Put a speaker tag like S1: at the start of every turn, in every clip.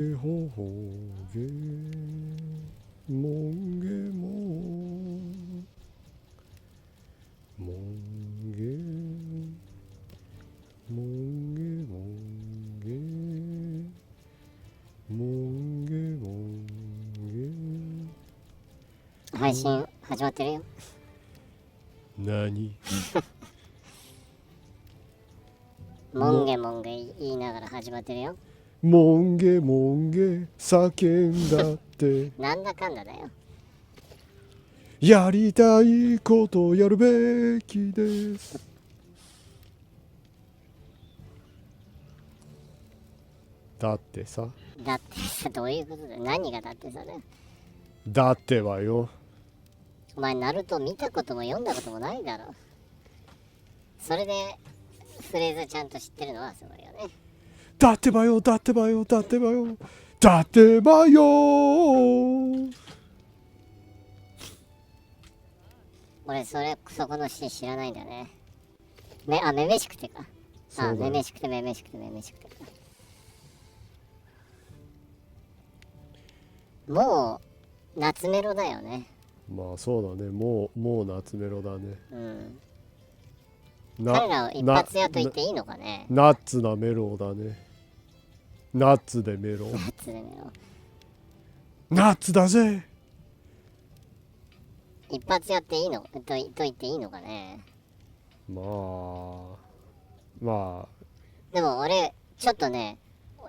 S1: ほほげもんげもんげもんげもんげもんげもんげ。
S2: 配信始まってるよ。
S1: 何
S2: もんげもんげ言いながら始まってるよ。
S1: もんげもんげ叫んだって
S2: なんだかんだだよ。
S1: やりたいことをやるべきです。だってさ。
S2: だってさ、どういうことだよ。何がだってさだよ。
S1: だってはよ。
S2: お前ナルト見たことも読んだこともないだろ。それでフレーズちゃんと知ってるのはすごいよね。
S1: だってばよだってばよだってばよだってばよ。
S2: 俺そこの詩知らないんだね。めめしくてか。めめしくてめめしくてめめしくてか。もう夏メロだよね。
S1: まあそうだね。もう夏メロだね。
S2: うん。彼らを一発屋と言っていいのかね。
S1: ナッツなメロだね。ナッツでメロ。
S2: ナッツでメロ。
S1: ナッツだぜ。
S2: 一発屋っていいのと言っていいのかね。
S1: まあ
S2: でも俺ちょっとね、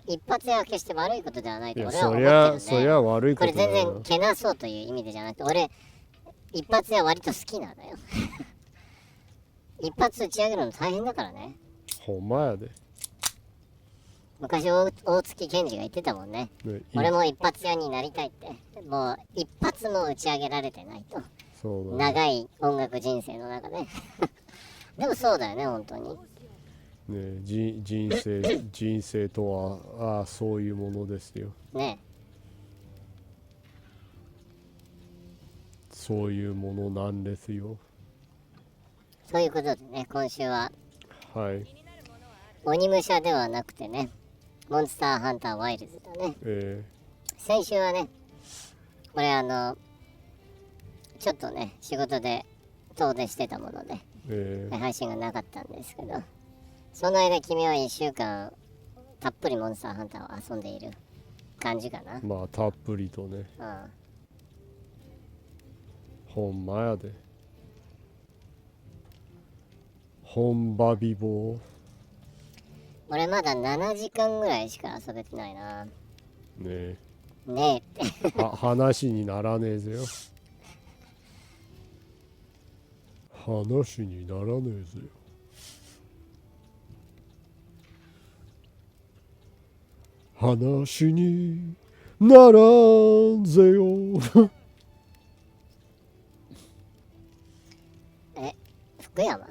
S2: 一発屋は決して悪いことではないと俺は思ってるんで。
S1: そりゃ悪いことだよ。
S2: これ全然けなそうという意味でじゃなくて、俺一発屋割と好きなんだよ。一発打ち上げるの大変だからね。
S1: ほんまやで。
S2: 昔大月健二が言ってたもんね。俺も一発屋になりたいって。もう一発も打ち上げられてないと。
S1: そうだね、
S2: 長い音楽人生の中で。でもそうだよね、本当に。
S1: ね、人生とはそういうものですよ。
S2: ね。
S1: そういうものなんですよ。
S2: そういうことでね、今週は、
S1: はい、
S2: 鬼武者ではなくてね、モンスターハンターワイルズだね。先週はね、これちょっとね、仕事で遠出してたもので、配信がなかったんですけど、その間君は1週間たっぷりモンスターハンターを遊んでいる感じかな。
S1: まあたっぷりとね。ほんまやで。本場美貌。
S2: 俺まだ7時間ぐらいしか遊べてないな。
S1: ね
S2: えって
S1: 話にならねえぜよ。話にならねえぜよ。話にならんぜよ。
S2: 福山？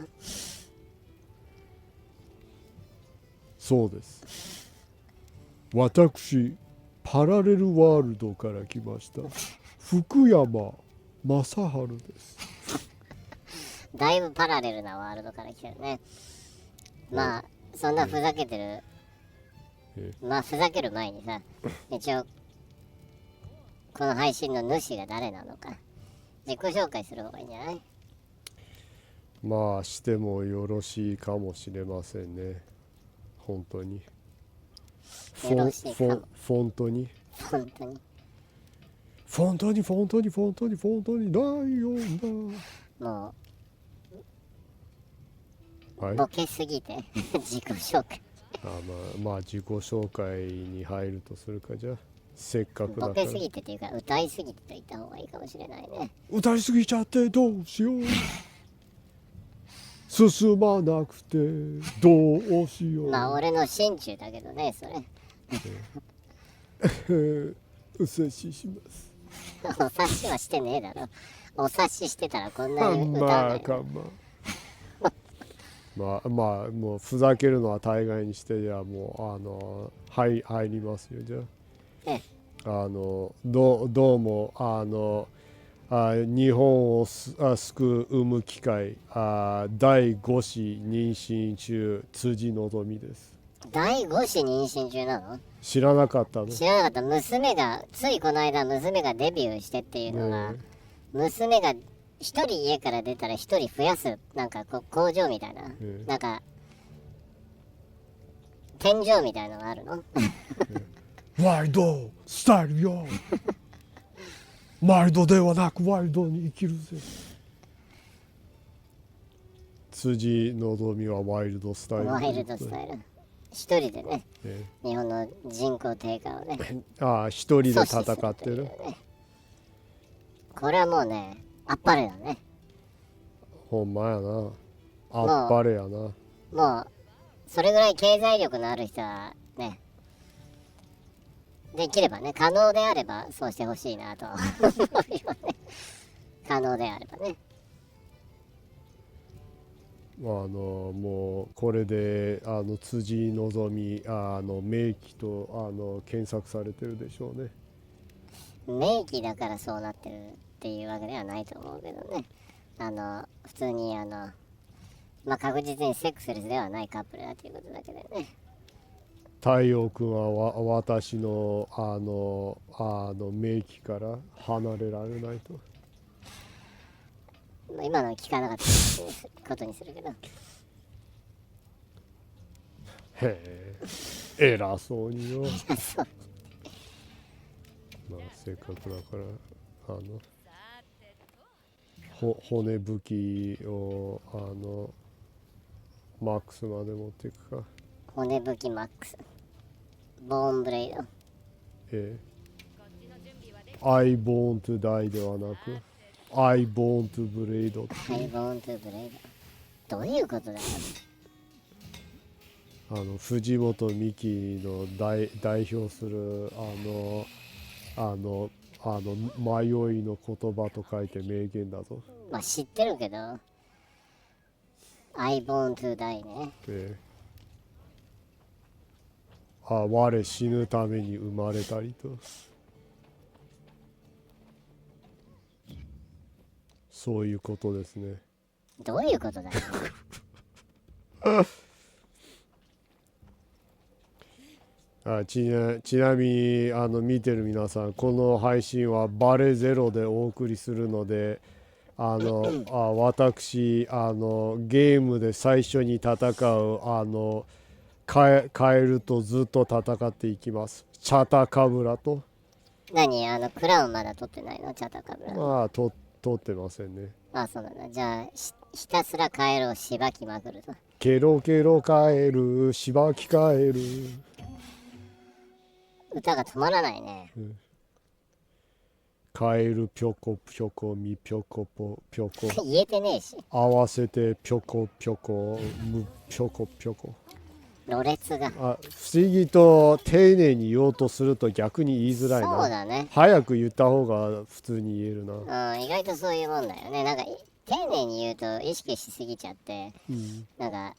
S1: そうです。私パラレルワールドから来ました福山雅治です。
S2: だいぶパラレルなワールドから来てるね。まあそんなふざけてる、まあふざける前にさ、一応この配信の主が誰なのか自己紹介する方がいいんじゃない？
S1: まあしてもよろしいかもしれませんね。本当にフォントにライオンだ。
S2: もう、
S1: はい、
S2: ボケすぎて自己紹介
S1: まあ自己紹介に入るとするか。じゃあせっかくだから
S2: ボケすぎてっていうか歌いすぎてと言った方がいいかもしれないね。
S1: 歌いすぎちゃってどうしよう。進まなくてどうしよう。
S2: まあ俺の心中だけどね、それ。
S1: お察しします。
S2: お察しはしてねえだろ。お察ししてたらこんなに歌わない。
S1: まあもうふざけるのは大概にして、じゃあもう入りますよ。じゃあどうも日本を救うむ機会第5子妊娠中辻希美です。
S2: 第5子妊娠中なの？
S1: 知らなかったの？
S2: 知らなかった。娘がついこの間娘がデビューしてっていうのが、娘が一人家から出たら一人増やすなんか工場みたいな、なんか天井みたいなのがあるの。
S1: ワイルドスタイルよ。マイルドではなくワイルドに生きるぜ。辻希美はワイルドスタイル。
S2: ワイルドスタイル。一人でね、日本の人口低下をね。
S1: ああ、一人で戦ってる。
S2: これはもうね、あっぱれだね。
S1: ほんまやな。あっぱれやな。
S2: もうそれぐらい経済力のある人はね、できればね、可能であればそうしてほしいなと思うよね。可能であればね。
S1: もうこれで辻希美名器と検索されてるでしょうね。
S2: 名器だからそうなってるっていうわけではないと思うけどね。普通にまあ確実にセックスレスではないカップルだということだけどね。
S1: 太陽君は私の名器から離れられないと。
S2: 今のは聞かなかったことにするけど。
S1: へえ、偉そうによ。まあせっかくだから骨武器をマックスまで持っていくか。
S2: 骨武器マックス。ボーンブレイド。
S1: I born to die ではなくI born to blade。
S2: I born to blade。 どういうことだよ。
S1: 藤本美貴の代表する迷いの言葉と書いて名言だぞ。
S2: まあ知ってるけど I born to die ね。
S1: 我死ぬために生まれたりと。そういうことですね。
S2: どういうことだよ。
S1: ちなみに見てる皆さん、この配信はバレゼロでお送りするので、私ゲームで最初に戦うカエルとずっと戦っていきます。チャタカブラと。
S2: 何クラウンまだ取ってないの？チャタカブラ。
S1: 取ってませんね。
S2: そうなんだ。じゃあひたすらカエルをしばきまくると。
S1: ケロケロカエルしばきカエル。
S2: 歌が止まらないね。
S1: カエルぴょこぴょこみぴょこぽぴょこ。
S2: 言えてねえし。
S1: 合わせてぴょこぴょこむぴょこぴょこ。
S2: ろれつが
S1: 不思議と丁寧に言おうとすると逆に言いづらいな。
S2: そうだね。
S1: 早く言った方が普通に言えるな。
S2: 意外とそういうもんだよね。なんか丁寧に言うと意識しすぎちゃって、なんか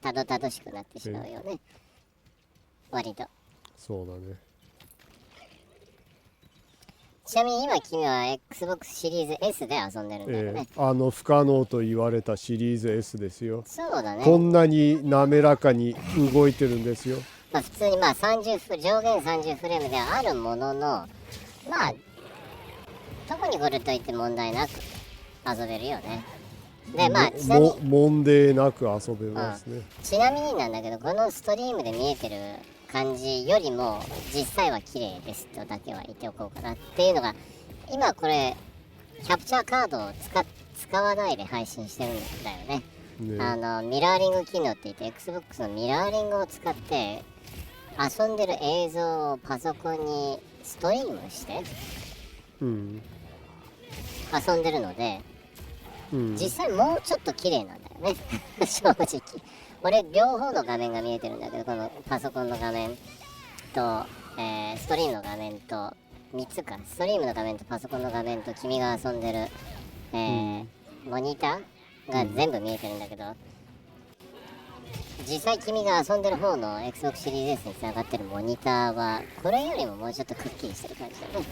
S2: たどたどしくなってしまうよね。割と。
S1: そうだね。
S2: ちなみに今君は Xbox シリーズ S で遊んでるんだよね。
S1: 不可能と言われたシリーズ S ですよ。
S2: そうだね。
S1: こんなに滑らかに動いてるんですよ。
S2: 普通に上限30フレームではあるものの、特にこれといって問題なく遊べるよね。でちなみに
S1: 問題なく遊べますね。
S2: ちなみになんだけど、このストリームで見えてる感じよりも実際は綺麗ですとだけは言っておこうかなっていうのが、今これキャプチャーカードを使わないで配信してるんだよね。ミラーリング機能って言って Xbox のミラーリングを使って遊んでる映像をパソコンにストリームして、遊んでるので、実際もうちょっと綺麗なんだよね。正直俺両方の画面が見えてるんだけど、このパソコンの画面と、ストリームの画面と3つか、ストリームの画面とパソコンの画面と君が遊んでる、モニターが全部見えてるんだけど、実際君が遊んでる方の Xbox シリーズ S につながってるモニターはこれよりももうちょっとくっきりしてる感じだね。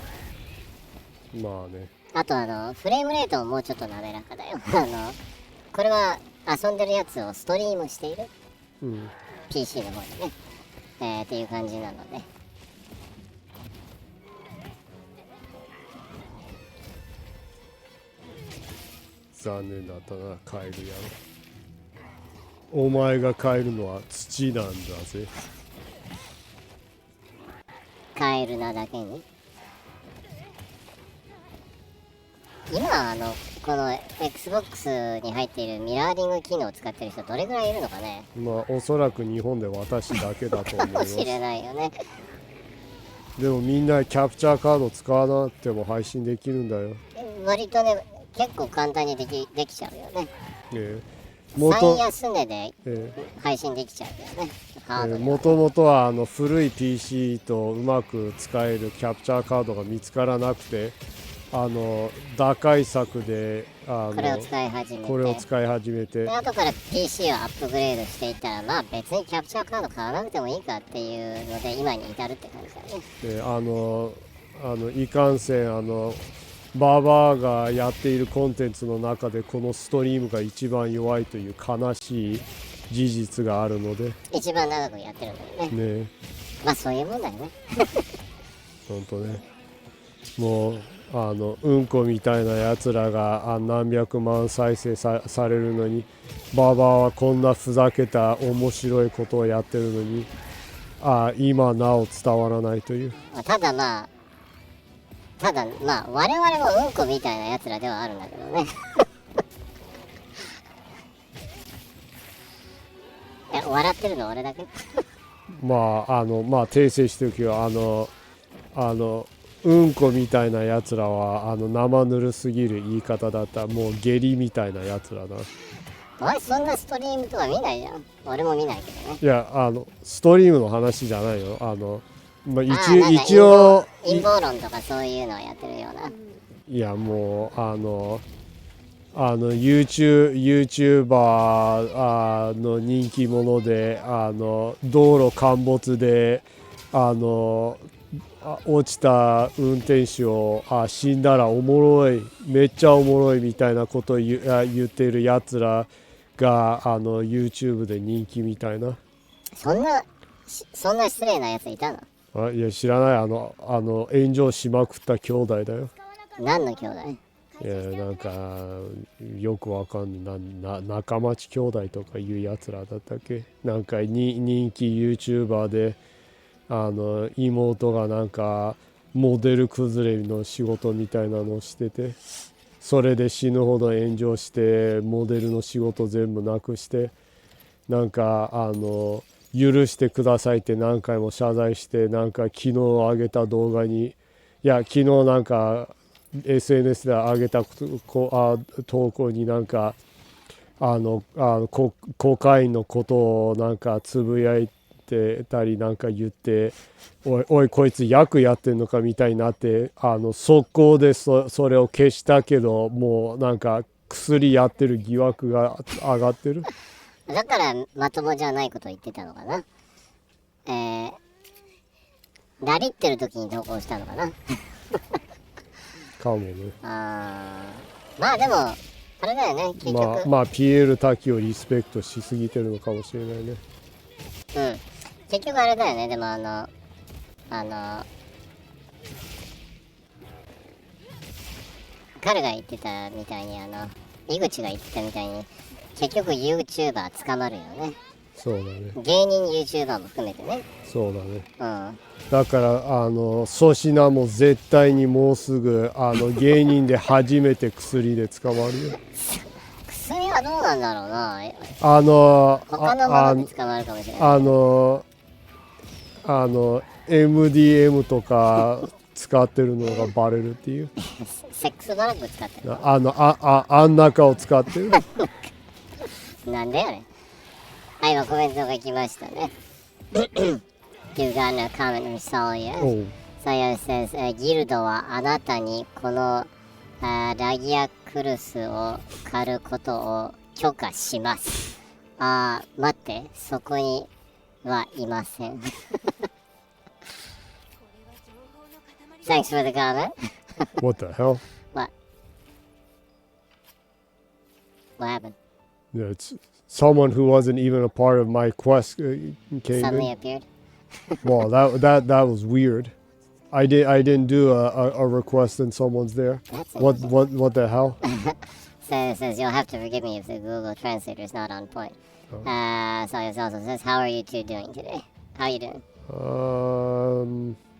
S1: まあね。
S2: あとフレームレートももうちょっと滑らかだよ。これは遊んでるやつをストリームしている、PC の方でね、っていう感じなので、
S1: 残念だったな、カエルやろ。お前が変えるのは土なんだぜ。
S2: カエルなだけに。今この Xbox に入っているミラーリング機能を使ってる人どれぐらいいるのかね。
S1: まあおそらく日本で私だけだと思います。
S2: かもしれないよね。
S1: でもみんなキャプチャーカード使わなくても配信できるんだよ。
S2: 割とね結構簡単にできちゃうよね。最安値で配信できちゃうよね。
S1: もともとは古い PC とうまく使えるキャプチャーカードが見つからなくて、打開策で
S2: これを使い始めてで後から PC をアップグレードしていったら、まあ別にキャプチャーカード買わなくてもいいかっていうので今に至るって感じだ
S1: ね。いかんせんバーバーがやっているコンテンツの中でこのストリームが一番弱いという悲しい事実があるので、
S2: 一番長くやってるんだよね。まあそういうもんだよね。
S1: ほんとね。もううんこみたいなやつらが何百万再生 されるのに、バーバーはこんなふざけた面白いことをやってるのに今なお伝わらないという。
S2: ただまあ我々もうんこみたいなやつらではあるんだけどね。笑ってるの俺だけ。
S1: まあ訂正しておくよ。うんこみたいなやつらは生ぬるすぎる言い方だった。もう下痢みたいなやつらだ。
S2: お前そんなストリームとか見ないじゃん。俺も見ないけどね。
S1: いやストリームの話じゃないよ。一応
S2: 陰謀論とかそういうのをやってるような。
S1: いやもうYouTuber の人気者で道路陥没で落ちた運転手を死んだらおもろい、めっちゃおもろいみたいなことを言っているやつらがYouTube で人気みたいな。
S2: そんな失礼なやついたの？
S1: いや知らない。炎上しまくった兄弟だよ。
S2: 何の兄弟？
S1: いやなんかよくわかんない中町兄弟とかいうやつらだったっけ。なんか人気 YouTuber で妹がなんかモデル崩れの仕事みたいなのをしてて、それで死ぬほど炎上してモデルの仕事全部なくして、なんか許してくださいって何回も謝罪して、なんか昨日上げた動画に、いや昨日なんか SNS で上げた投稿になんかコカインのことをなんかつぶやいてたりなんか言って、おいこいつ役やってんのかみたいになって、速攻でそれを消したけど、もうなんか薬やってる疑惑が上がってる。
S2: だからまともじゃないこと言ってたのかな。ラリってる時に投稿したのかな。
S1: かもね。
S2: まあでもあれだよね、結局
S1: まあピエール滝をリスペクトしすぎてるのかもしれないね。
S2: 結局あれだよね。でも彼が言ってたみたいに井口が言ってたみたいに結局 YouTuber 捕まるよね。
S1: そうだね。
S2: 芸人 YouTuber も含めてね。
S1: そうだね。だから粗品も絶対にもうすぐ芸人で初めて薬で捕まるよ。
S2: 薬はどうなんだろうな。他のもので捕まるかもしれない。
S1: MDM とか使ってるのがバレるっていう。
S2: セックスドラッグ使ってる。
S1: あん中を使ってる。
S2: なんでやねん。はい、今コメントが来ましたね。You got no comment on Sawyer. Sawyer says, ギルドはあなたにこのラギアクルスを狩ることを許可します。待って、そこにはいません。Thanks for the comment.
S1: What the hell?
S2: What happened?
S1: Yeah, it's someone who wasn't even a part of my quest came
S2: Suddenly
S1: in.
S2: appeared.
S1: Well, that was weird. I didn't do a request and someone's there. What the hell?
S2: So it says, you'll have to forgive me if the Google Translator is not on point. So it also says, how are you two doing today? How are you doing?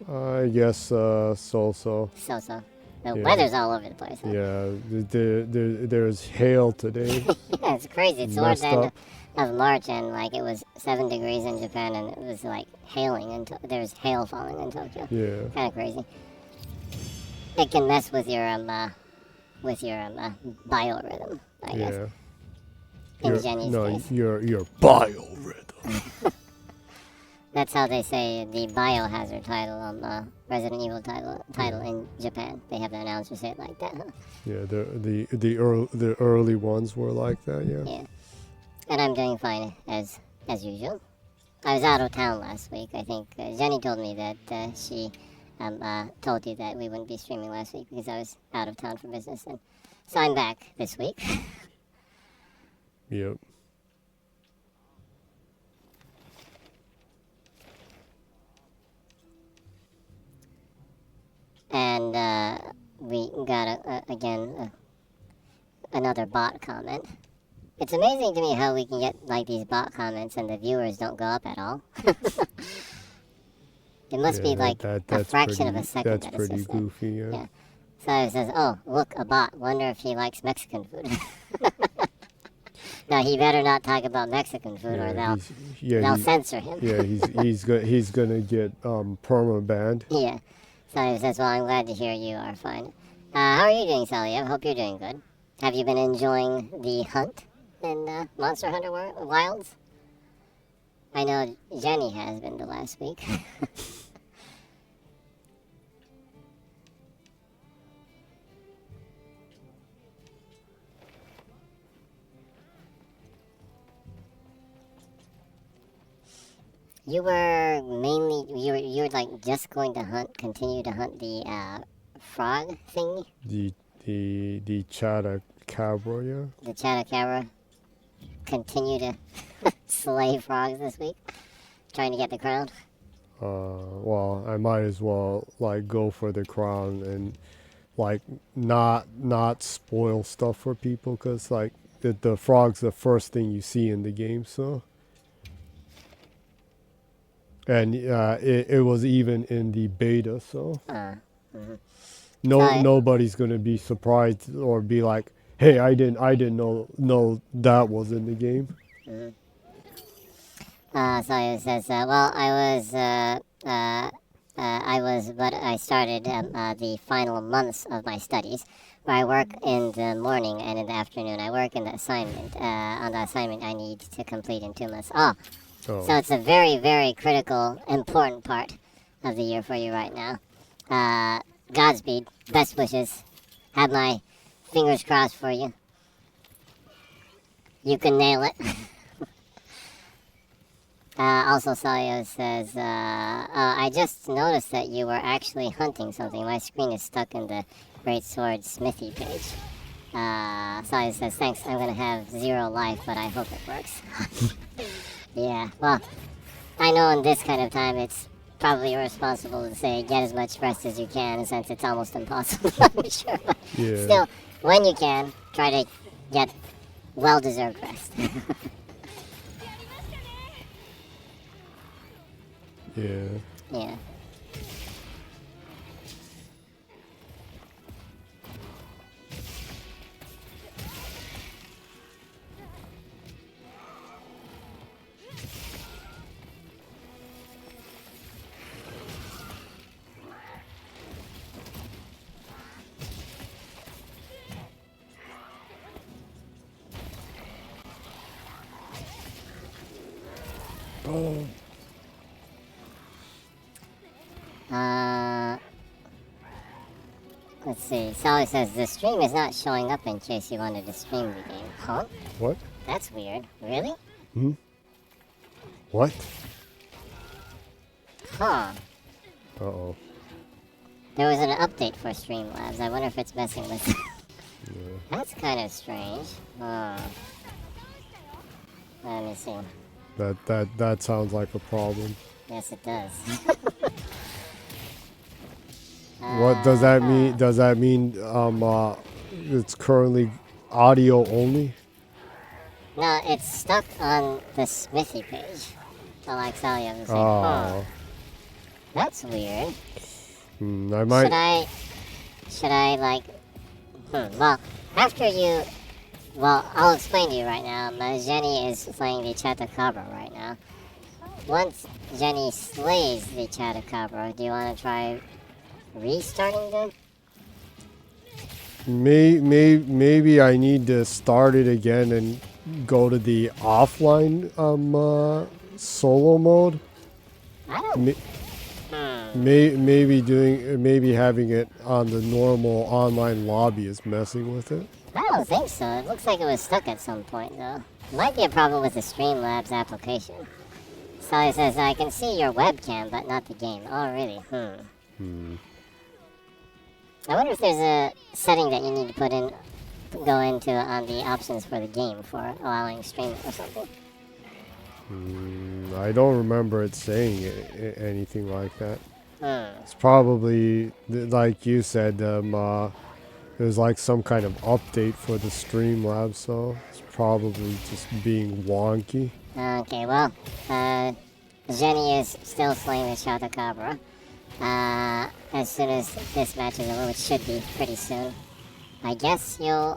S1: I guess so-so.
S2: So-so. The weather's all over the place. Huh?
S1: Yeah, there's hail today.
S2: Yeah, it's crazy. It's towards the end of March, and like it was 7 degrees in Japan, and it was like hailing, and there's hail falling in Tokyo.
S1: Yeah.
S2: Kind of crazy. It can mess with your biorhythm, I guess.
S1: Yeah.
S2: In Jenny's case.
S1: Your biorhythm.
S2: That's how they say the biohazard title on the Resident Evil title in Japan. They have the announcer say it like that. Huh?
S1: Yeah, the early ones were like that. Yeah.
S2: Yeah. And I'm doing fine as usual. I was out of town last week. I think Jenny told me that she told you that we wouldn't be streaming last week because I was out of town for business, and so I'm back this week.
S1: Yep.
S2: And we got another bot comment. It's amazing to me how we can get like these bot comments and the viewers don't go up at all. It must be like a fraction of a second.
S1: That's pretty goofy. Yeah.
S2: So it says, "Oh, look, a bot. Wonder if he likes Mexican food." Now he better not talk about Mexican food, or they'll censor him.
S1: Yeah, he's gonna get perma banned.
S2: Yeah. So he says, "Well, I'm glad to hear you are fine. How are you doing, Sally? I hope you're doing good. Have you been enjoying the hunt in Monster Hunter Wilds? I know Jenny has been the last week." You were you're like just going to continue to hunt the frog thingy?
S1: The Chotacabra, yeah.
S2: The Chotacabra continue to slay frogs this week, trying to get the crown.
S1: Well, I might as well like go for the crown and like not spoil stuff for people, because like the frog's the first thing you see in the game, so. And it was even in the beta, so nobody's gonna be surprised or be like, "Hey, I didn't know that was in the game."
S2: So it says, "Well, I started the final months of my studies, where I work in the morning and in the afternoon. I work in the assignment. On the assignment I need to complete in 2 months. Oh. So it's a very, very critical, important part of the year for you right now. Godspeed. Best wishes. Have my fingers crossed for you. You can nail it." Also, Sayo says, "I just noticed that you were actually hunting something. My screen is stuck in the Great Sword Smithy page." Sayo says, "Thanks, I'm going to have 0 life, but I hope it works." Yeah, well, I know in this kind of time it's probably irresponsible to say get as much rest as you can, since it's almost impossible, I'm sure. But still, when you can, try to get well-deserved rest.
S1: Yeah.
S2: Yeah. Let's see. Sally says the stream is not showing up in case you wanted to stream the game. Huh?
S1: What?
S2: That's weird. Really?
S1: Hmm? What?
S2: Huh.
S1: Uh-oh.
S2: There was an update for Streamlabs. I wonder if it's messing with it. Yeah. That's kind of strange. Let me see.
S1: That sounds like a problem.
S2: Yes, it does.
S1: What does that mean? Does that mean it's currently audio only?
S2: No, it's stuck on the Smithy page. Like Salio was like,
S1: Oh.
S2: That's weird.
S1: I might.
S2: Should I like, well, after you, well, I'll explain to you right now. Jenny is playing the Chatacabra right now. Once Jenny slays the Chatacabra, do you want to try restarting them?
S1: Maybe I need to start it again and go to the offline solo mode.
S2: I don't.
S1: Maybe having it on the normal online lobby is messing with it.
S2: I don't think so. It looks like it was stuck at some point though. Might be a problem with the Streamlabs application. Sally says, I can see your webcam, but not the game. Oh, really? I wonder if there's a setting that you need to go into on the options for the game for allowing streaming or something.
S1: I don't remember it saying anything like that. It's probably, like you said, there's like some kind of update for the Streamlabs, so it's probably just being wonky.
S2: Okay, well, Jenny is still slaying the Chatacabra. As soon as this match is over, which should be pretty soon, I guess you'll,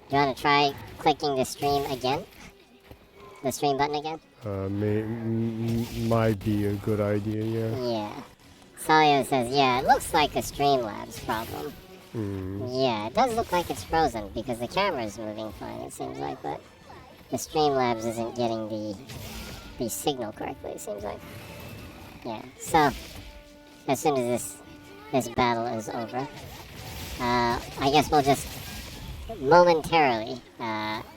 S2: you want to try clicking the stream again? The stream button again?
S1: Might be a good idea, yeah.
S2: Yeah. Salio says, yeah, it looks like a Streamlabs problem. Yeah, it does look like it's frozen because the camera's moving fine, it seems like, but the Streamlabs isn't getting the signal correctly, it seems like. Yeah, so as soon as this battle is over, I guess we'll just momentarily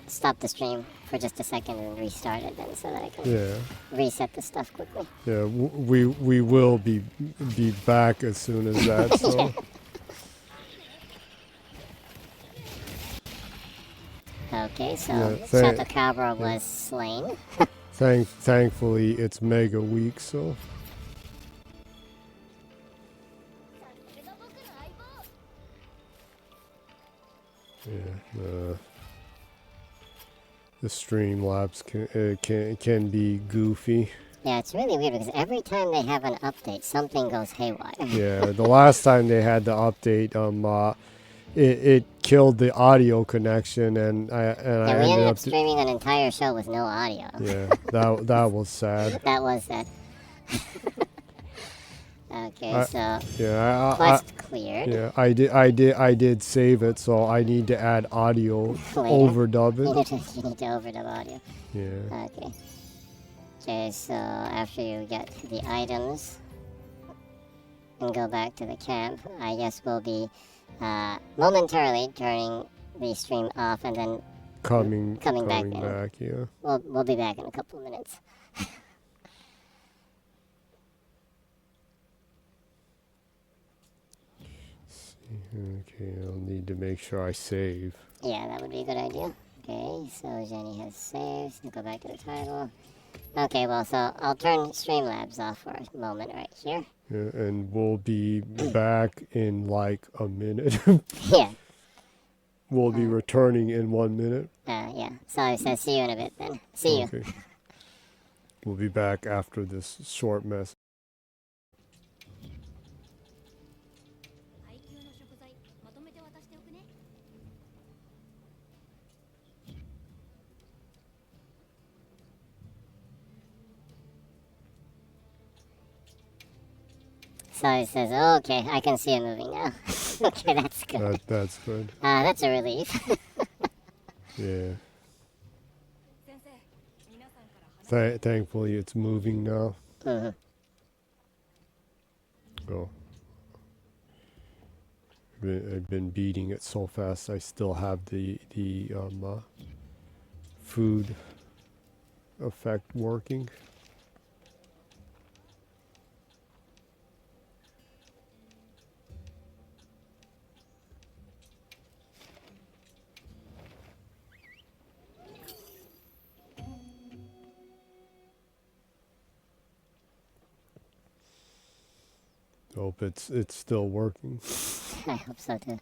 S2: stop the stream for just a second and restart it then so that I can reset the stuff quickly.
S1: Yeah, we will be back as soon as that, so.
S2: Okay, so Chatacabra was slain.
S1: Thankfully, it's Mega Week, so. Yeah, the Streamlabs can be goofy.
S2: Yeah, it's really weird because every time they have an update, something goes haywire.
S1: Yeah, the last time they had the update, it killed the audio connection, and I
S2: ended up streaming an entire show with no audio.
S1: Yeah, that was sad.
S2: That was sad. Okay, so quest cleared.
S1: Yeah, I did save it, so I need to add audio, overdub it.
S2: You need to overdub audio.
S1: Yeah.
S2: Okay. Okay, so after you get the items and go back to the camp, I guess we'll be momentarily turning the stream off and then coming back in.
S1: Yeah.
S2: We'll be back in a couple of minutes.
S1: Okay, I'll need to make sure I save.
S2: Yeah, that would be a good idea. Okay, so Jenny has saved. So go back to the title. Okay, well, so I'll turn Streamlabs off for a moment right here.
S1: Yeah, and we'll be back in like a minute.
S2: Yeah.
S1: We'll be returning in 1 minute.
S2: Yeah. So I said see you in a bit then. See you.
S1: We'll be back after this short message.
S2: So he says, oh, okay, I can see it moving now. Okay, that's good.
S1: That's good.
S2: That's a relief.
S1: Yeah. Thankfully, it's moving now.
S2: Mm-hmm.
S1: Oh. I've been beating it so fast. I still have the food effect working. Hope it's still working.
S2: I hope so too.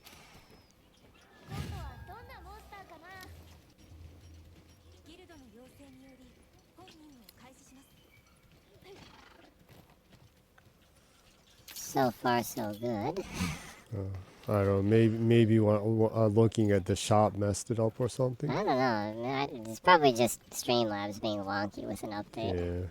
S2: So far, so good.
S1: I don't know. Maybe looking at the shop messed it up or something.
S2: I don't know. It's probably just Streamlabs being wonky with an update.
S1: Yeah.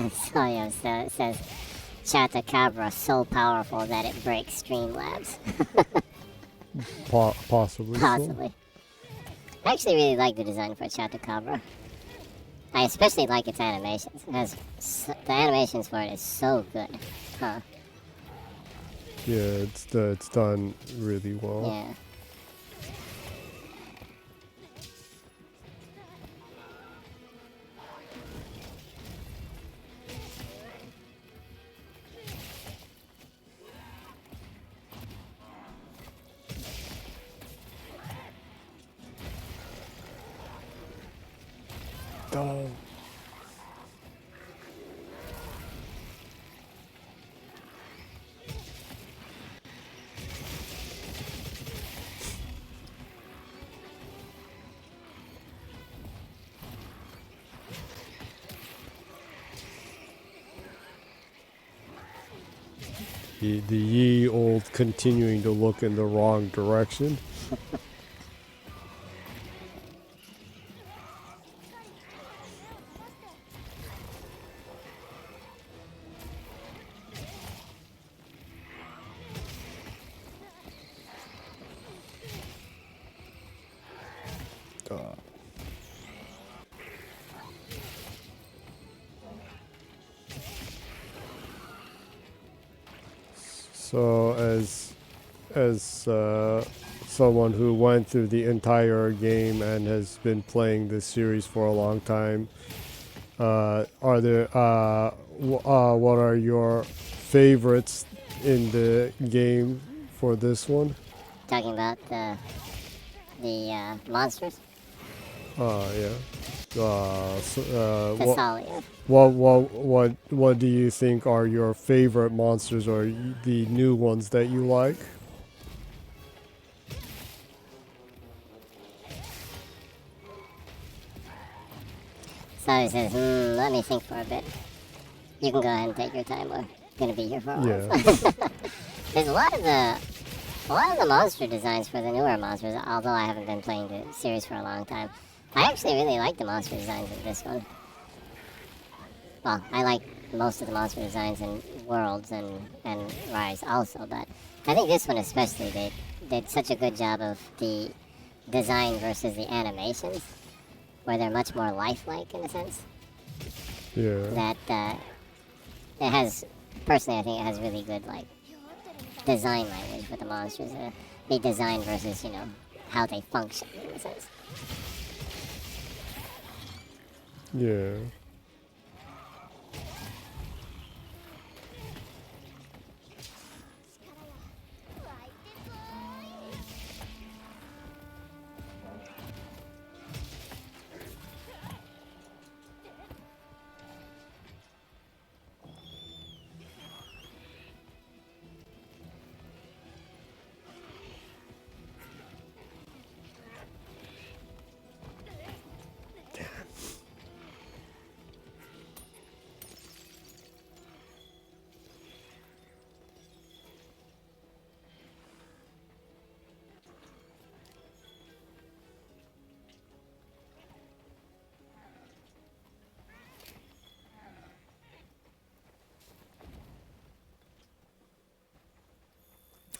S2: Soyo says, Chatacabra so powerful that it breaks Streamlabs.
S1: Possibly.
S2: Possibly. I actually really like the design for Chatacabra. I especially like its animations. The animations for it is so good. Huh.
S1: Yeah, it's done really well.
S2: Yeah.
S1: Oh. The ye old continuing to look in the wrong direction. So as someone who went through the entire game and has been playing this series for a long time, are there what are your favorites in the game for this one?
S2: Talking about the monsters?
S1: Yeah.
S2: Thessalia.
S1: What do you think are your favorite monsters or the new ones that you like?
S2: So he says, let me think for a bit. You can go ahead and take your time. We're gonna be here for a while.
S1: Yeah.
S2: There's a lot of the monster designs for the newer monsters, although I haven't been playing the series for a long time. I actually really like the monster designs in this one. Well, I like most of the monster designs in Worlds and Rise also, but I think this one especially, they did such a good job of the design versus the animations, where they're much more lifelike in a sense.
S1: Yeah.
S2: That it has, personally I think it has really good like design language for the monsters. The design versus, how they function in a sense.
S1: Yeah.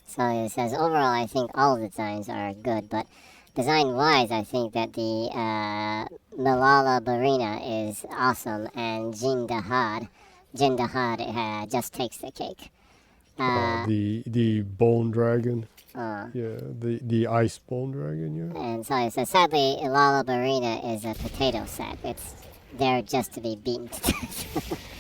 S2: So it says, overall, I think all the designs are good, but design-wise, I think that the Malala Barina is awesome, and Jindahad just takes the cake.
S1: The bone dragon. Yeah, the ice bone dragon, yeah.
S2: And so it says, sadly, Malala Barina is a potato sack. It's there just to be beaten to death.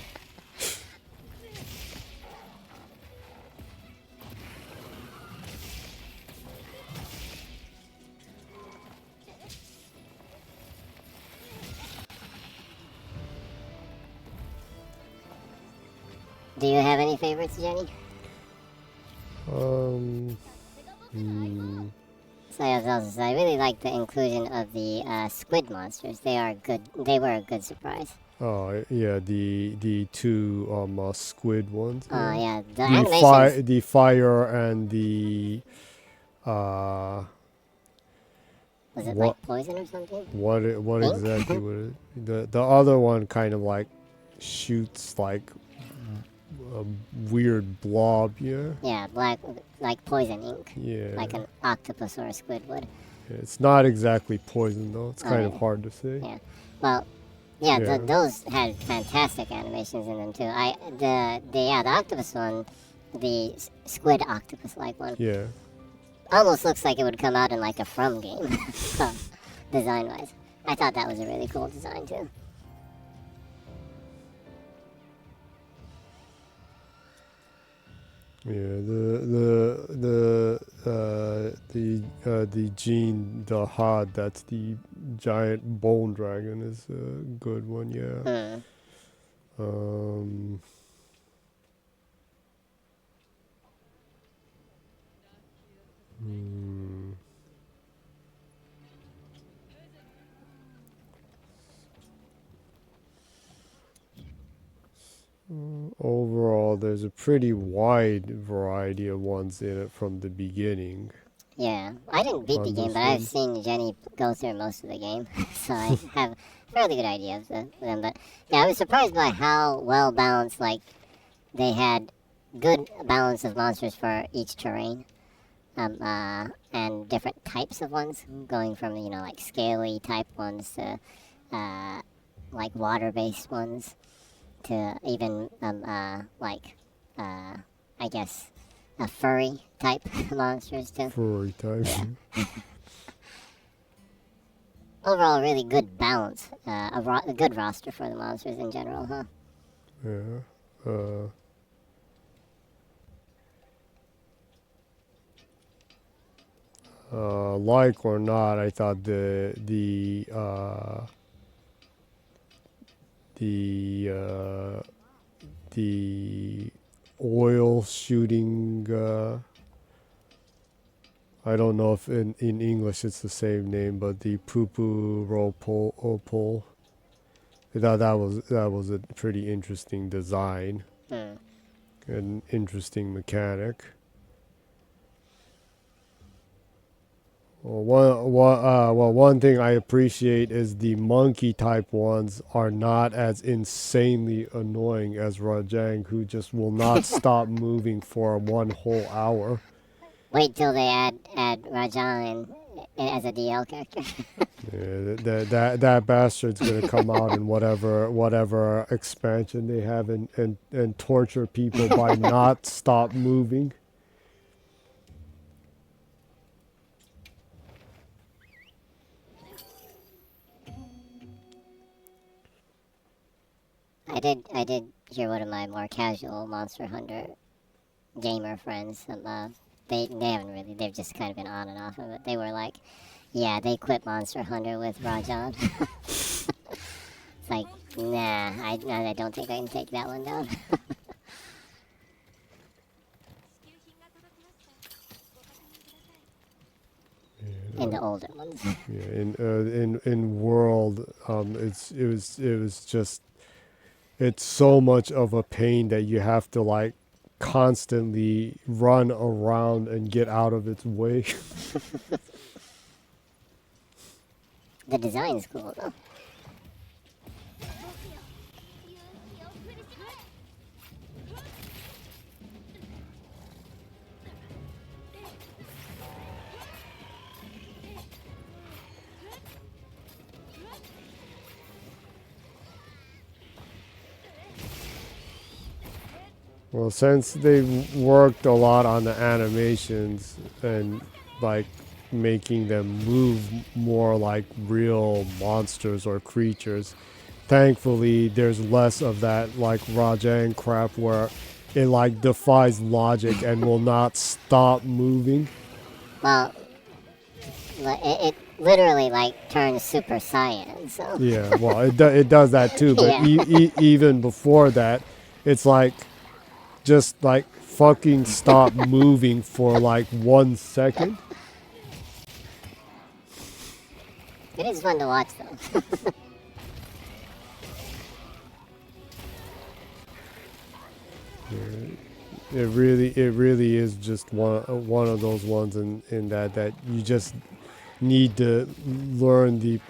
S2: Do you have any favorites, Jenny? So I really like the inclusion of the squid monsters. They are good. They were a good surprise.
S1: Oh yeah, the two squid ones.
S2: Oh yeah, the animations.
S1: The fire and the
S2: Was it like poison or something?
S1: What exactly was it? The other one kind of like shoots like a weird blob, yeah.
S2: Yeah, black like poison ink.
S1: Yeah.
S2: Like an octopus or a squid would.
S1: Yeah, it's not exactly poison though. It's kind of hard to say.
S2: Yeah. Well, yeah. Those had fantastic animations in them too. The octopus one, the squid octopus like one.
S1: Yeah.
S2: Almost looks like it would come out in like a From game, design wise. I thought that was a really cool design too.
S1: Yeah, the gene, the Had, that's the giant bone dragon, is a good one. Yeah. Overall, there's a pretty wide variety of ones in it from the beginning.
S2: Yeah, I didn't beat the game, but I've seen Jenny go through most of the game, so I have a fairly good idea of them. But yeah, I was surprised by how well balanced, like, they had good balance of monsters for each terrain, and different types of ones, going from, like scaly type ones to, like water-based ones, to even, I guess, a furry type monsters too.
S1: Furry type.
S2: Yeah. Overall, really good balance. A good roster for the monsters in general, huh?
S1: Yeah. Like or not, I thought the oil shooting, I don't know if in English it's the same name, but the poo-poo pole. I thought that was a pretty interesting design. An interesting mechanic. One thing I appreciate is the monkey type ones are not as insanely annoying as Rajang, who just will not stop moving for 1 whole hour.
S2: Wait till they add Rajan as a DL character.
S1: Yeah, that bastard's gonna come out in whatever expansion they have and torture people by not stop moving.
S2: I did hear one of my more casual Monster Hunter gamer friends. They haven't really. They've just kind of been on and off of it. They were like, yeah, they quit Monster Hunter with Rajan. It's like, nah, I don't think I can take that one down. In the older ones.
S1: Yeah, in World, it was just, it's so much of a pain that you have to like constantly run around and get out of its way.
S2: The design is cool though.
S1: Well, since they've worked a lot on the animations and like making them move more like real monsters or creatures, thankfully there's less of that like Rajang crap where it like defies logic and will not stop moving.
S2: Well, it literally like turns Super Saiyan. So.
S1: Yeah, well, it does that too. But
S2: Yeah.
S1: even before that, it's like just like fucking stop moving for like 1 second.
S2: It is fun to watch though.
S1: It really is just one of those ones in that you just need to learn the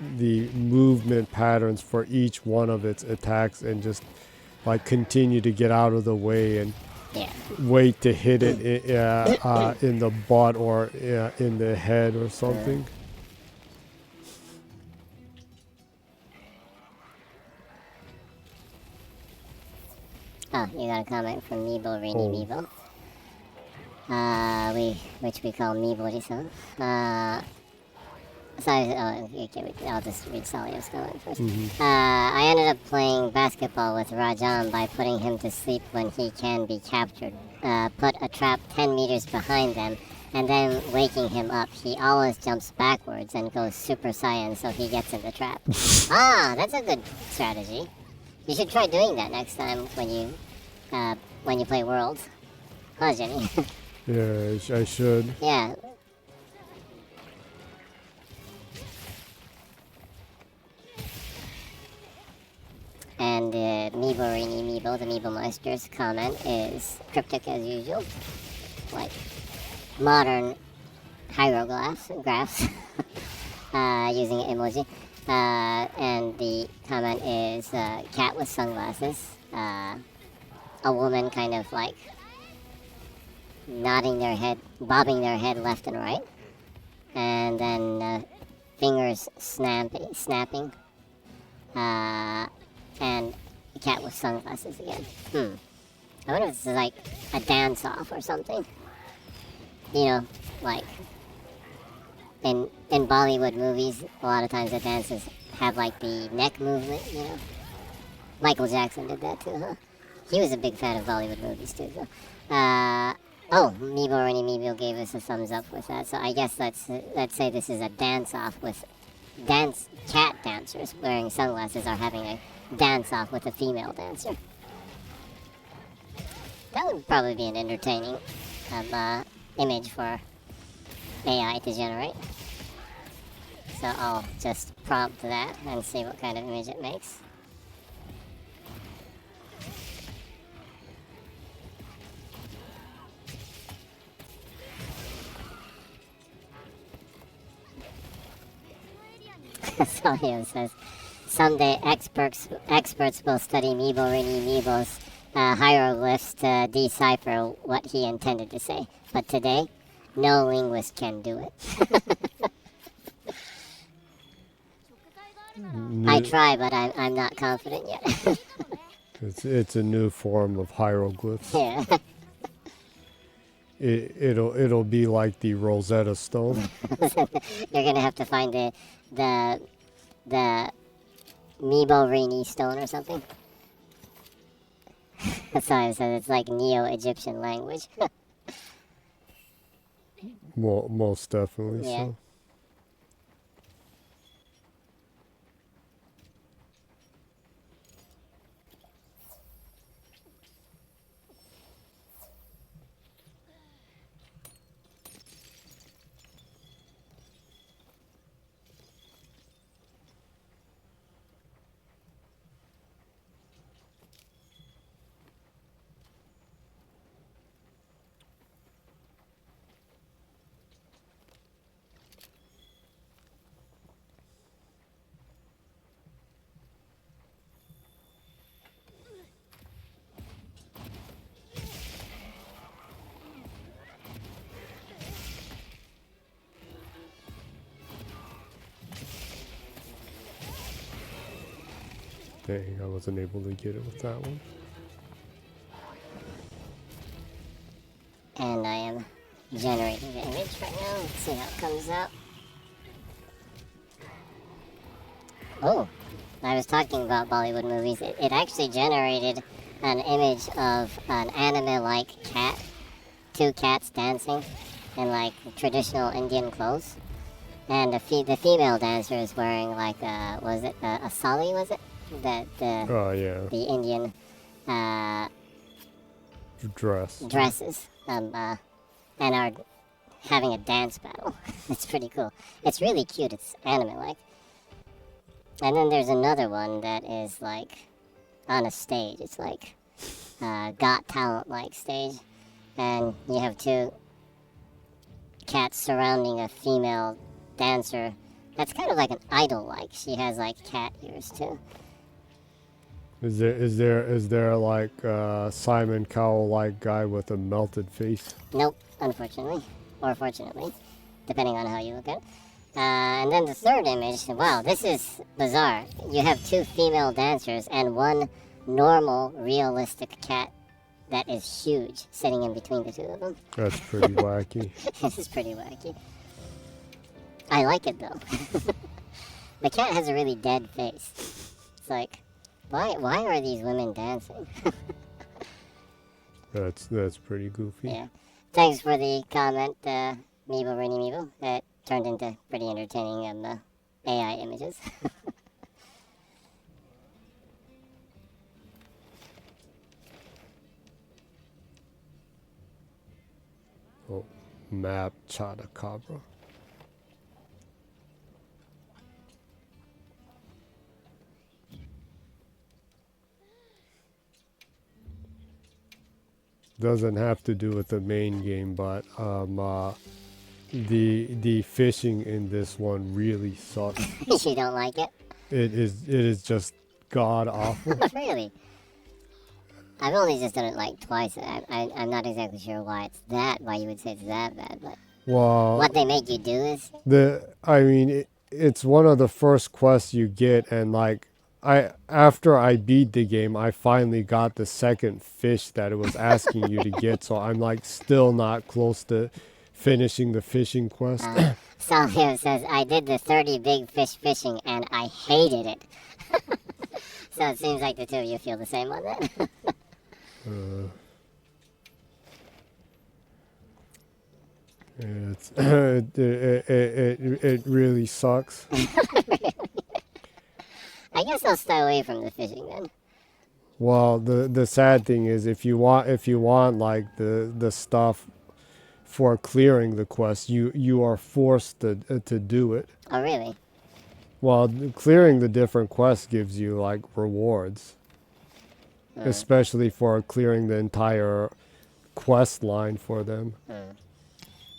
S1: movement patterns for each one of its attacks and just like continue to get out of the way and wait to hit it in the butt or in the head or something.
S2: Oh, you got a comment from Meebo Rini Meebo. Which we call Meebo-san. I'll just read Salio's comment first. I ended up playing basketball with Rajan by putting him to sleep when he can be captured. Put a trap 10 meters behind them, and then waking him up. He always jumps backwards and goes Super Saiyan so he gets in the trap. That's a good strategy. You should try doing that next time when you play Worlds. Huh, Jenny?
S1: Yeah, I should.
S2: Yeah. And Meebo Rini Meebo, the Meebo Meister's comment is cryptic as usual. Like modern hieroglyphs using emoji. And the comment is cat with sunglasses. A woman kind of like nodding their head, bobbing their head left and right. And then fingers snapping. And the cat with sunglasses again. I wonder if this is like a dance-off or something. You know, like in Bollywood movies, a lot of times the dancers have like the neck movement, you know. Michael Jackson did that too, huh? He was a big fan of Bollywood movies too, so. Meebo Rini Meebo gave us a thumbs up with that. So I guess let's say this is a dance-off with cat dancers wearing sunglasses are having a dance-off with a female dancer. That would probably be an entertaining image for AI to generate. So I'll just prompt that and see what kind of image it makes. Solio says, someday experts will study Meebo Rini Meebo's hieroglyphs to decipher what he intended to say. But today, no linguist can do it. I try, but I'm not confident yet.
S1: It's a new form of hieroglyphs.
S2: Yeah.
S1: It'll be like the Rosetta Stone.
S2: You're gonna have to find the Meebo Rini stone or something. Sorry, so it's like Neo-Egyptian language.
S1: Most definitely.
S2: Yeah.
S1: So. Dang, I wasn't able to get it with that one.
S2: And I am generating the image right now. Let's see how it comes out. Oh, I was talking about Bollywood movies. It actually generated an image of an anime-like cat. Two cats dancing in like traditional Indian clothes. And the female dancer is wearing like was it a sari, was it?
S1: Oh yeah.
S2: The Indian dresses, and are having a dance battle. It's pretty cool. It's really cute. It's anime-like. And then there's another one that is like on a stage. It's like Got Talent-like stage, and you have two cats surrounding a female dancer. That's kind of like an idol-like. She has like cat ears too.
S1: Is there like Simon Cowell-like guy with a melted face?
S2: Nope, unfortunately, or fortunately, depending on how you look at it. And then the third image. Wow, this is bizarre. You have two female dancers and one normal, realistic cat that is huge, sitting in between the two of them.
S1: That's pretty wacky.
S2: This is pretty wacky. I like it though. The cat has a really dead face. It's like, why are these women dancing?
S1: That's pretty goofy.
S2: Yeah. Thanks for the comment, Meeble Rainy Meeble. It turned into pretty entertaining AI images.
S1: Oh, map Chadacabra. Doesn't have to do with the main game, but the fishing in this one really sucks.
S2: You don't like it?
S1: It is just god awful.
S2: Really? I've only just done it like twice. I'm not exactly sure why you would say it's that bad, but
S1: well,
S2: what they make you do is
S1: it's one of the first quests you get, and like after I beat the game, I finally got the second fish that it was asking you to get, so I'm like still not close to finishing the fishing quest.
S2: Salio says, I did the 30 big fish fishing and I hated it. So it seems like the two of you feel the same on that.
S1: It really sucks.
S2: I guess I'll stay away from the fishing then.
S1: Well, the sad thing is, if you want like the stuff for clearing the quest, you are forced to do it.
S2: Oh, really?
S1: Well, clearing the different quests gives you like rewards, especially for clearing the entire quest line for them.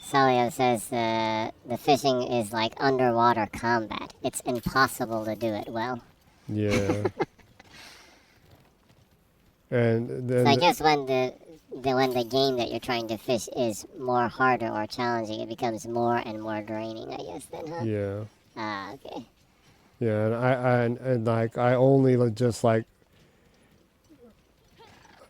S2: Salio says the fishing is like underwater combat. It's impossible to do it well.
S1: Yeah. And then
S2: so I guess when the game that you're trying to fish is more harder or challenging, it becomes more and more draining, I guess, then, huh?
S1: Yeah.
S2: Ah, okay.
S1: Yeah, and I only just like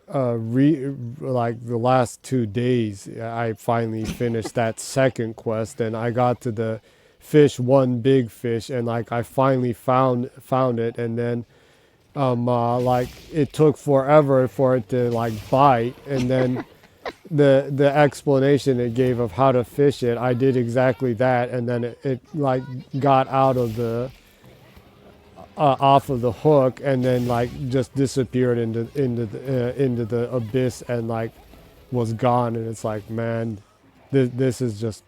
S1: like the last 2 days I finally finished that second quest, and I got to the fish, one big fish, and like I finally found it, and then like it took forever for it to like bite, and then the explanation it gave of how to fish it, I did exactly that, and then it like got out of the off of the hook, and then like just disappeared into the abyss, and like was gone. And it's like, man, this is just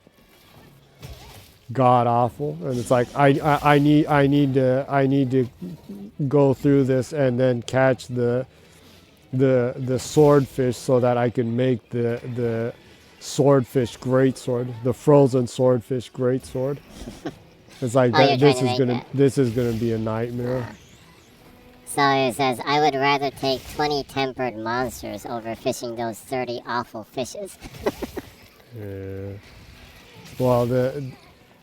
S1: god awful. And it's like I need to go through this and then catch the swordfish so that I can make the swordfish greatsword, the frozen swordfish greatsword. It's like this is gonna be a nightmare.
S2: Sawyer says, I would rather take 20 tempered monsters over fishing those 30 awful fishes.
S1: Yeah. Well,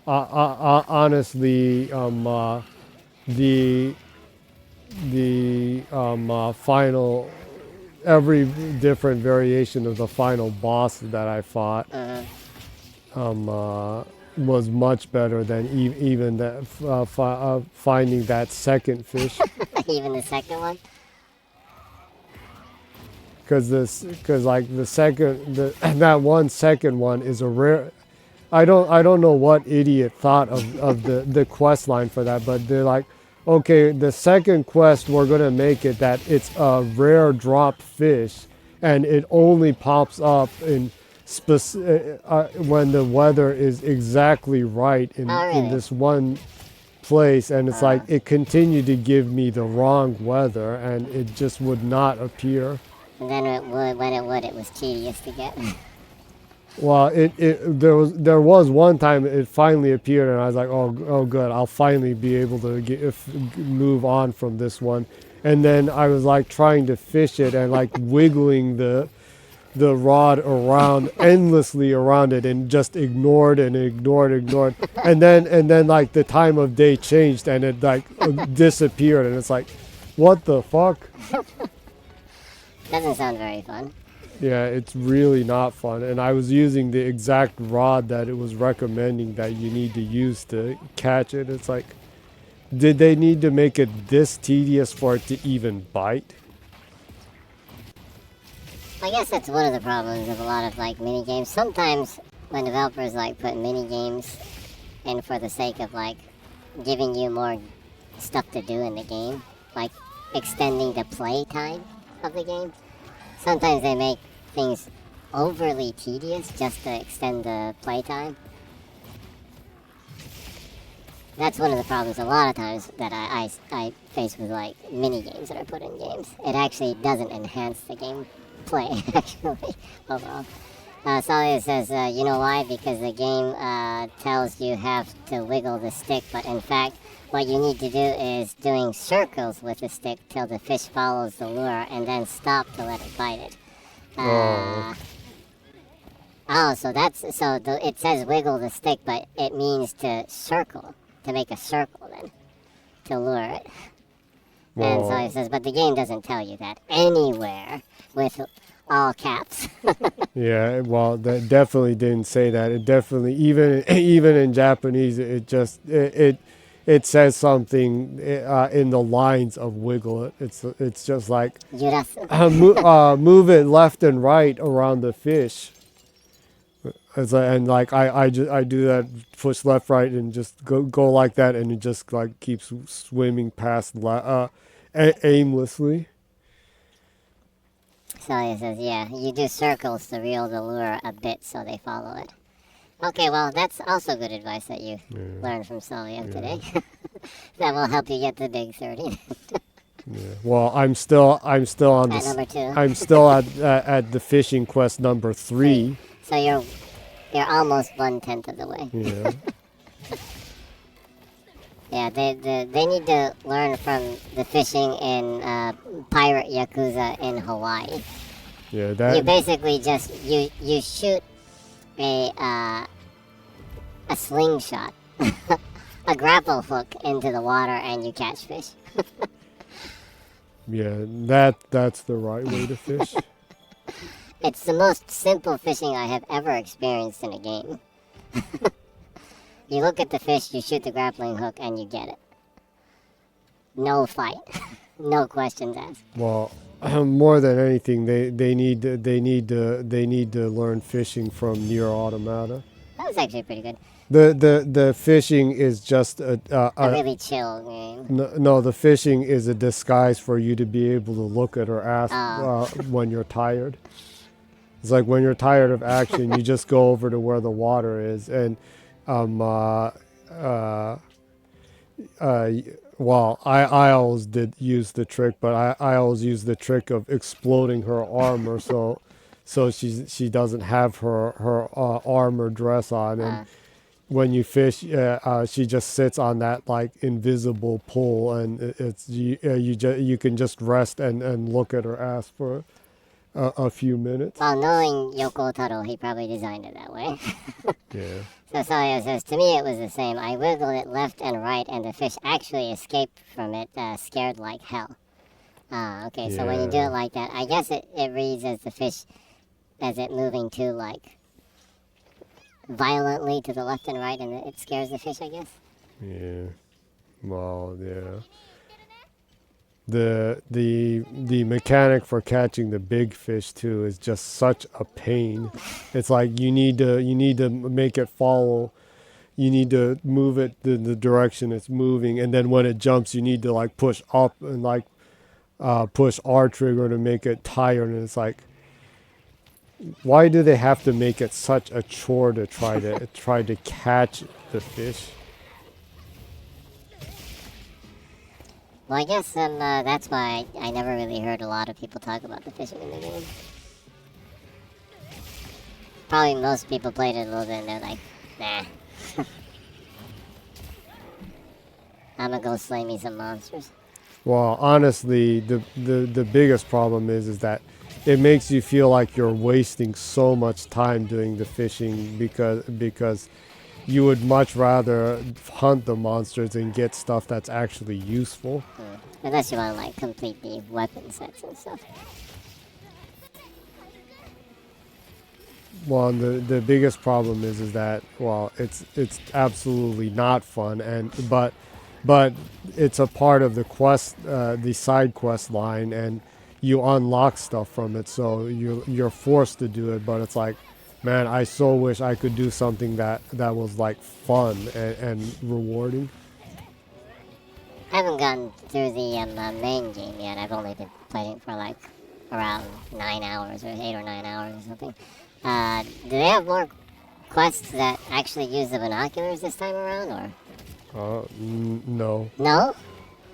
S1: honestly, the final, every different variation of the final boss that I fought, was much better than even that finding that second fish.
S2: Even the second one?
S1: Because like that one second one is a rare. I don't know what idiot thought of the quest line for that, but they're like, okay, the second quest we're gonna make it that it's a rare drop fish, and it only pops up in when the weather is exactly right in this one place, and it's like it continued to give me the wrong weather, and it just would not appear.
S2: And then when it would, it was tedious to get.
S1: Well, there was one time it finally appeared, and I was like, oh good, I'll finally be able to move on from this one. And then I was like trying to fish it and like wiggling the rod around endlessly around it, and just ignored. And then like the time of day changed, and it like disappeared, and it's like, what the fuck?
S2: Doesn't sound very fun.
S1: Yeah, it's really not fun. And I was using the exact rod that it was recommending that you need to use to catch it. It's like, did they need to make it this tedious for it to even bite?
S2: I guess that's one of the problems of a lot of like mini games. Sometimes when developers like put mini games in for the sake of like giving you more stuff to do in the game, like extending the play time of the game, sometimes they make things overly tedious just to extend the play time. That's one of the problems a lot of times that I face with like mini games that are put in games. It actually doesn't enhance the game play actually overall. Salia says, you know why? Because the game tells you have to wiggle the stick, but in fact what you need to do is doing circles with the stick till the fish follows the lure, and then stop to let it bite it. It says wiggle the stick, but it means to circle, to make a circle then, to lure it. And so he says, but the game doesn't tell you that anywhere with all caps.
S1: Yeah, well, that definitely didn't say that. It definitely, even in Japanese, it says something in the lines of wiggle it. It's just like move it left and right around the fish. I do that, push left, right, and just go like that, and it just like keeps swimming past aimlessly.
S2: Celia says, yeah, you do circles to reel the lure a bit so they follow it. Okay, well, that's also good advice that you learned from Celia today. That will help you get the big 30.
S1: Yeah. Well, I'm still on
S2: at number 2.
S1: I'm still at the fishing quest number 3.
S2: So you're almost 1/10 of the way.
S1: Yeah.
S2: Yeah, they need to learn from the fishing in Pirate Yakuza in Hawaii.
S1: Yeah, that.
S2: You basically just you shoot a slingshot, a grapple hook into the water, and you catch fish.
S1: Yeah, that's the right way to fish.
S2: It's the most simple fishing I have ever experienced in a game. You look at the fish, you shoot the grappling hook, and you get it. No fight, no questions asked.
S1: Well, more than anything, they need to learn fishing from Nier Automata.
S2: That was actually pretty good.
S1: The fishing is just a
S2: really chill game.
S1: No, the fishing is a disguise for you to be able to look at or ask when you're tired. It's like when you're tired of action, you just go over to where the water is, and well, I always did use the trick, but I always use the trick of exploding her armor, so she doesn't have her armor dress on, and when you fish, she just sits on that like invisible pole, and it's you can just rest and look at her ass for a few minutes.
S2: Well, knowing Yoko Taro, he probably designed it that way.
S1: Yeah.
S2: So Salia says, to me it was the same. I wiggled it left and right, and the fish actually escaped from it, scared like hell. Okay, so when you do it like that, I guess it reads as the fish, as it moving too, like, violently to the left and right, and it scares the fish, I guess.
S1: Yeah. Well, yeah. The mechanic for catching the big fish too is just such a pain. It's like you need to make it follow. You need to move it the direction it's moving, and then when it jumps, you need to like push up and like push R trigger to make it tired. And it's like why do they have to make it such a chore to try to catch the fish?
S2: Well, I guess that's why I never really heard a lot of people talk about the fishing in the game. Probably most people played it a little bit and they're like, nah. I'm gonna go slay me some monsters.
S1: Well, honestly, the biggest problem is that it makes you feel like you're wasting so much time doing the fishing because you would much rather hunt the monsters and get stuff that's actually useful.
S2: Unless you want to like complete the weapon sets and stuff.
S1: Well, the biggest problem is that, well, it's absolutely not fun, but it's a part of the quest, the side quest line, and you unlock stuff from it, so you're forced to do it. But it's like, man, I so wish I could do something that was like fun and rewarding.
S2: I haven't gotten through the main game yet. I've only been playing it for like around 9 hours or 8 or 9 hours or something. Do they have more quests that actually use the binoculars this time around, or?
S1: No.
S2: No?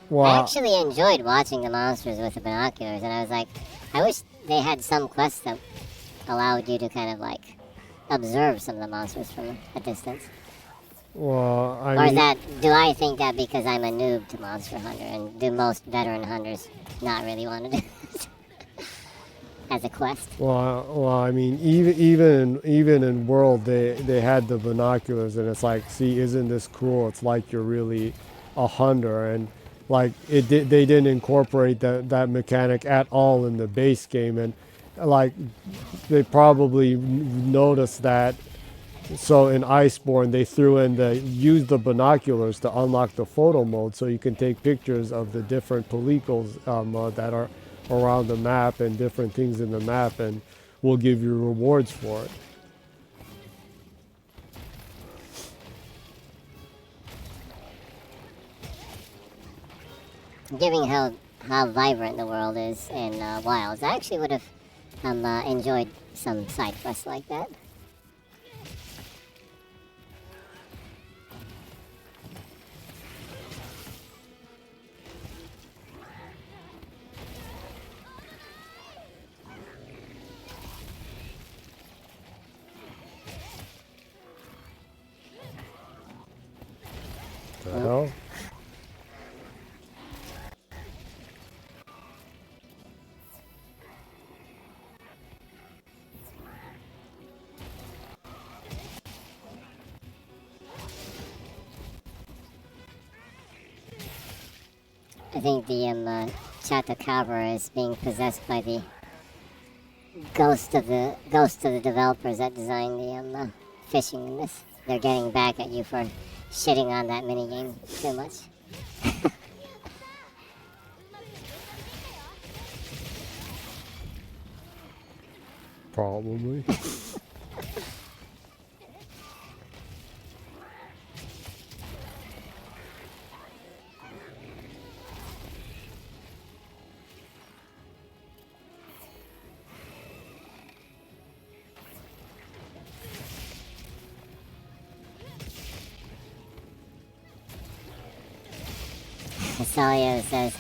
S1: Well,
S2: I actually enjoyed watching the monsters with the binoculars, and I was like, I wish they had some quests that allowed you to kind of like observe some of the monsters from a distance.
S1: Well,
S2: Or is that, do I think that because I'm a noob to Monster Hunter, and do most veteran hunters not really want to do it as a quest?
S1: Well, I mean, even in World, they had the binoculars, and it's like, see, isn't this cool? It's like you're really a hunter, and like they didn't incorporate that mechanic at all in the base game, and like they probably noticed that. So in Iceborne, they threw in use the binoculars to unlock the photo mode, so you can take pictures of the different pellicles that are around the map and different things in the map, and we'll give you rewards for it.
S2: Given how vibrant the world is in Wilds, I actually would have enjoyed some side quests like that.
S1: The hell?
S2: I think the Chatacabra is being possessed by the ghost of the developers that designed the fishing in this. They're getting back at you for shitting on that minigame too much.
S1: Probably.
S2: Salio says,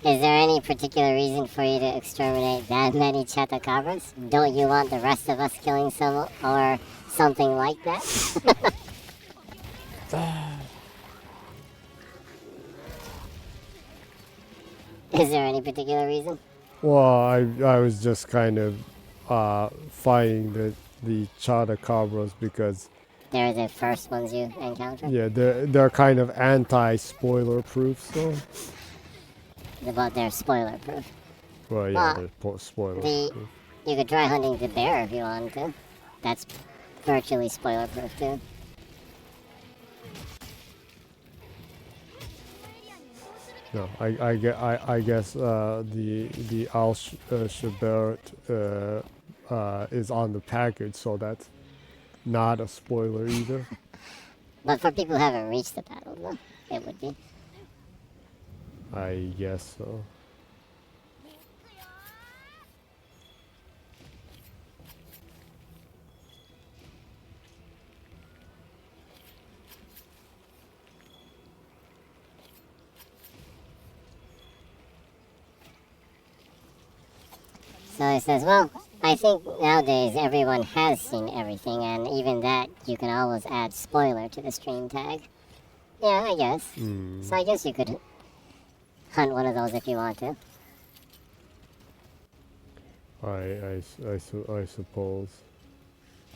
S2: is there any particular reason for you to exterminate that many Chatacabras? Don't you want the rest of us killing some or something like that? Is there any particular reason?
S1: Well, I was just kind of fighting the Chatacabras because
S2: They're the first ones you encounter?
S1: yeah, they're kind of anti-spoiler proof, so.
S2: But they're spoiler proof.
S1: Well, yeah, they're spoiler proof.
S2: You could try hunting the bear if you wanted to. That's virtually spoiler proof too.
S1: No, I guess the Alschubert is on the package, so that's not a spoiler either.
S2: But for people who haven't reached the battle, though, it would be.
S1: I guess so.
S2: So he says, well, I think nowadays everyone has seen everything, and even that you can always add spoiler to the stream tag. Yeah, I guess. So I guess you could hunt one of those if you want to.
S1: I suppose.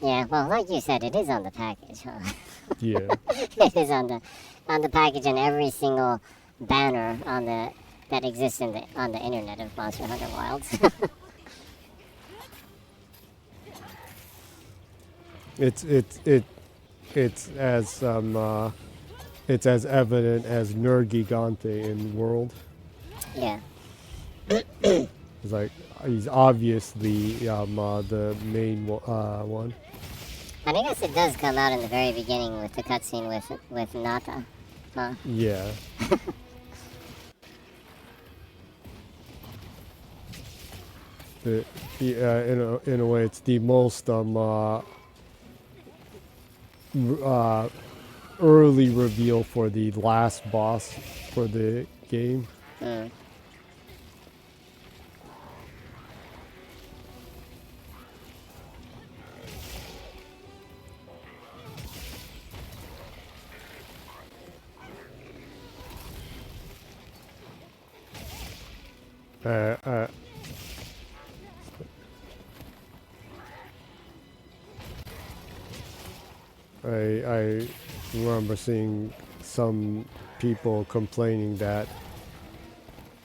S2: Yeah, well, like you said, it is on the package, huh?
S1: Yeah.
S2: It is on the package and every single banner that exists on the internet of Monster Hunter Wilds.
S1: It's as evident as Nergigante in World.
S2: Yeah.
S1: It's like he's obviously the main one.
S2: And I guess it does come out in the very beginning with the cutscene with Nata, huh?
S1: Yeah. In a way, it's the most early reveal for the last boss for the game. I remember seeing some people complaining that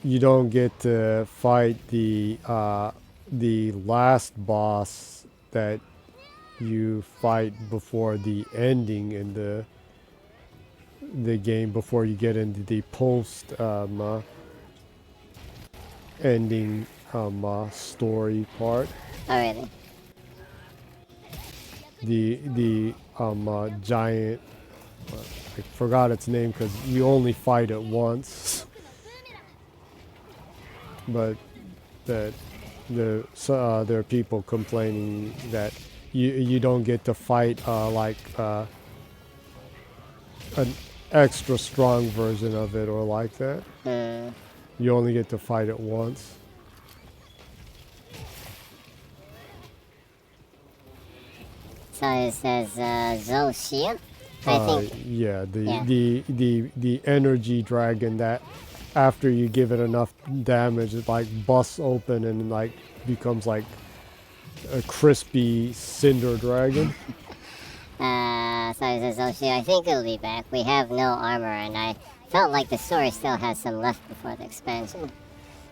S1: you don't get to fight the last boss that you fight before the ending in the game, before you get into the post ending story part.
S2: Oh, really?
S1: The giant, I forgot its name because you only fight it once. But that there are people complaining that you don't get to fight an extra strong version of it or like that. You only get to fight it once.
S2: So it says Zoshia, I think.
S1: Yeah, the energy dragon that after you give it enough damage, it like busts open and like becomes like a crispy cinder dragon.
S2: So it says Zoshia, I think it'll be back. We have no armor, and I felt like the story still has some left before the expansion.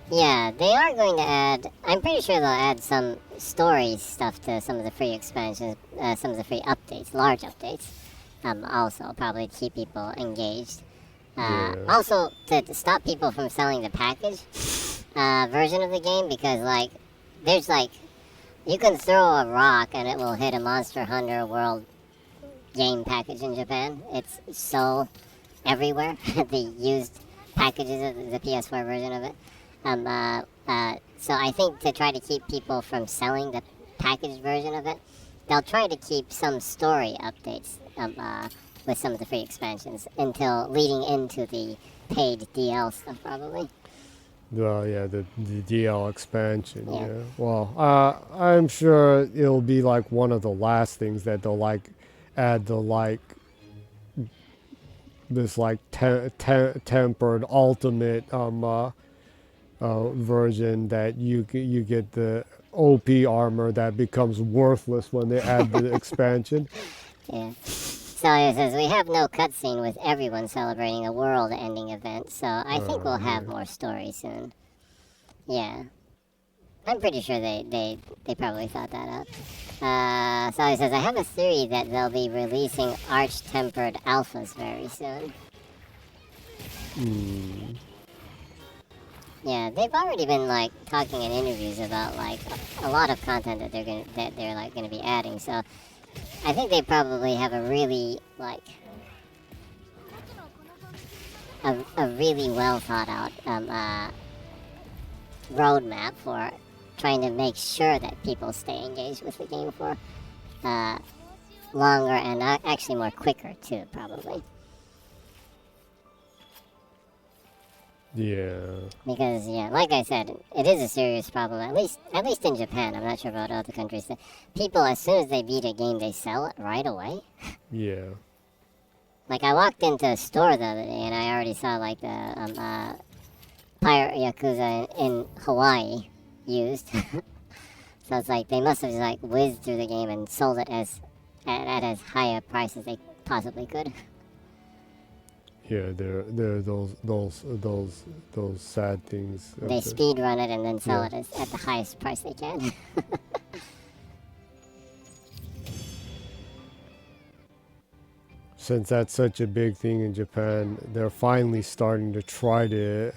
S2: Yeah, they are going to add, I'm pretty sure they'll add some story stuff to some of the free expansions, some of the free updates, large updates. Also, probably to keep people engaged. Also, to stop people from selling the package version of the game, because, like, there's, like, you can throw a rock and it will hit a Monster Hunter World game package in Japan. It's so everywhere, the used packages of the PS4 version of it. So I think to try to keep people from selling the packaged version of it, they'll try to keep some story updates with some of the free expansions until leading into the paid DL stuff, probably.
S1: Well, yeah, the DL expansion, yeah. Well, I'm sure it'll be like one of the last things that they'll like add the like this like tempered ultimate version that you get the OP armor that becomes worthless when they add the expansion.
S2: Yeah. So it says we have no cutscene with everyone celebrating a world-ending event, so I think we'll have more story soon. Yeah. I'm pretty sure they probably thought that up. So he says, I have a theory that they'll be releasing arch-tempered alphas very soon. Yeah, they've already been like talking in interviews about like a lot of content that they're like gonna be adding. So I think they probably have a really like a really well thought out roadmap for trying to make sure that people stay engaged with the game for longer and actually more quicker too, probably.
S1: Yeah.
S2: Because like I said, it is a serious problem. At least in Japan. I'm not sure about other countries. People, as soon as they beat a game, they sell it right away.
S1: Yeah.
S2: Like I walked into a store the other day and I already saw like the Pirate Yakuza in Hawaii used. So it's like they must have just like whizzed through the game and sold it at as high a price as they possibly could.
S1: Yeah, there are those sad things.
S2: They speed run it and then sell it at the highest price they can.
S1: Since that's such a big thing in Japan, they're finally starting to try to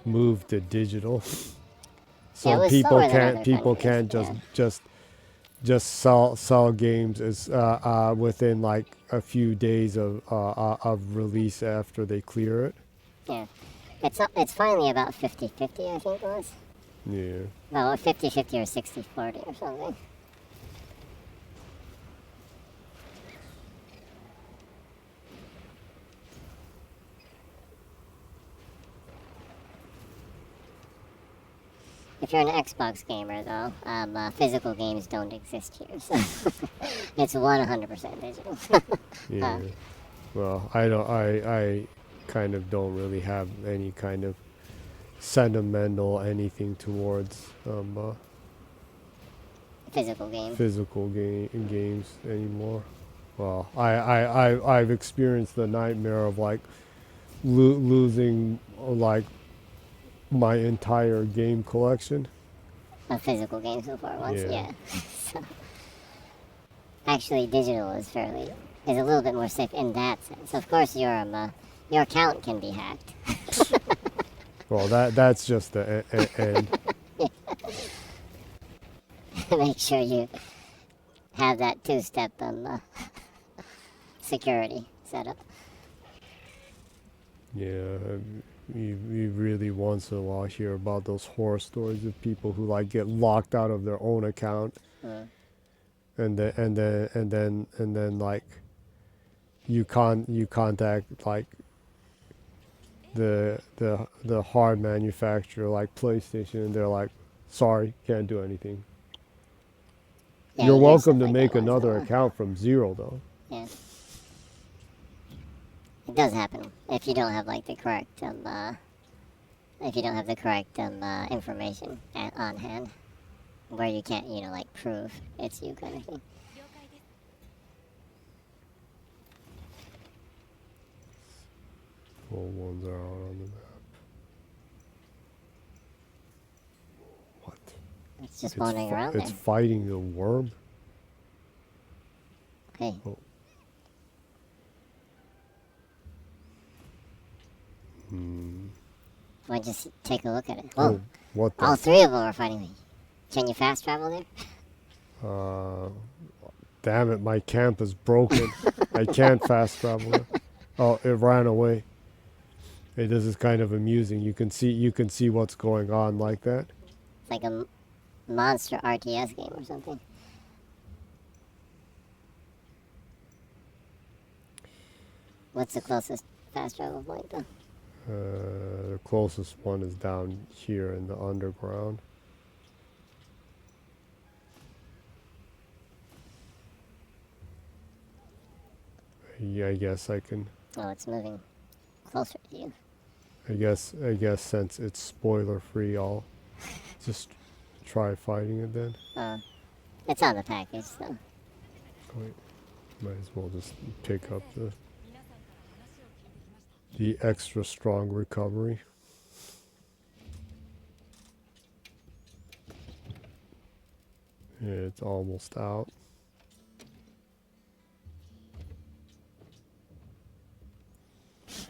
S1: move to digital. So people can't just sell games as within like a few days of release after they clear it.
S2: Yeah, it's finally about 50-50, I think it was.
S1: Yeah.
S2: Well, 50-50 or 60-40 or something. If you're an Xbox gamer, though, physical games don't exist here, so it's 100% digital.
S1: Yeah. Well, I kind of don't really have any kind of sentimental anything towards
S2: physical games.
S1: Games anymore. Well, I've experienced the nightmare of like losing like my entire game collection
S2: of physical games so far once. Yeah. So, actually, digital is a little bit more safe in that sense. Of course, your account can be hacked.
S1: Well, that's just the end.
S2: Make sure you have that two-step security set up.
S1: Yeah. You really once in a while hear about those horror stories of people who like get locked out of their own account, and then like you contact like the hard manufacturer like PlayStation, and they're like, sorry, can't do anything. Yeah, you're welcome to make another account from zero though.
S2: Yeah. It does happen if you don't have like the correct information on hand, where you can't like prove it's you kind of thing.
S1: All ones are out on the map. What?
S2: It's just wandering around there.
S1: It's fighting the worm.
S2: Okay.
S1: Oh.
S2: Why don't you take a look at it? Oh,
S1: what?
S2: All three of them are fighting me. Can you fast travel
S1: there? Damn it! My camp is broken. I can't fast travel there. Oh, it ran away. Hey, this is kind of amusing. You can see what's going on like that.
S2: It's like a monster RTS game or something. What's the closest fast travel point though?
S1: The closest one is down here in the underground. Yeah, I guess I can.
S2: Oh, it's moving closer to you.
S1: I guess since it's spoiler free, I'll just try fighting it then.
S2: It's on the package, so.
S1: Wait, might as well just pick up the extra strong recovery. Yeah, it's almost out.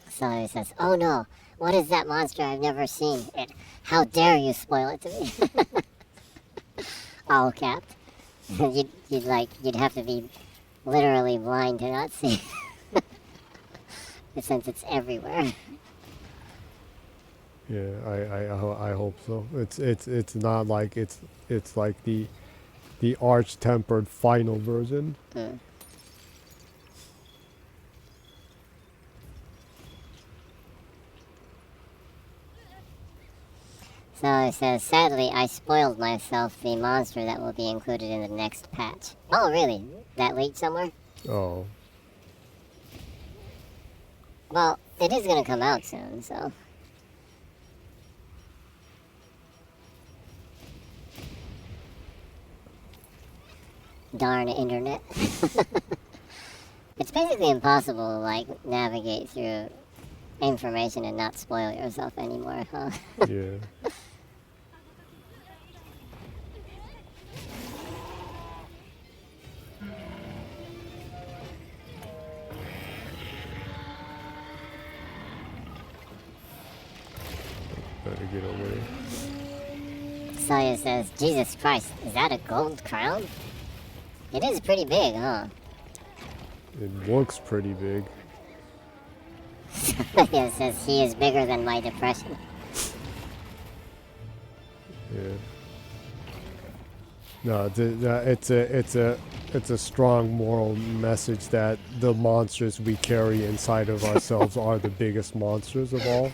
S2: Somebody says, "Oh no, what is that monster? I've never seen it. How dare you spoil it to me?" All capped. You'd have to be literally blind to not see. Since it's everywhere.
S1: Yeah, I hope so. It's not like it's like the arch tempered final version.
S2: So it says, sadly, I spoiled myself the monster that will be included in the next patch. Oh, really? That leaked somewhere?
S1: Oh.
S2: Well, it is going to come out soon, so... Darn internet. It's basically impossible to, like, navigate through information and not spoil yourself anymore, huh?
S1: Yeah. Better get away.
S2: Saya says, Jesus Christ, is that a gold crown? It is pretty big, huh?
S1: It looks pretty big.
S2: It says, he is bigger than my depression.
S1: Yeah. No, it's a strong moral message that the monsters we carry inside of ourselves are the biggest monsters of all.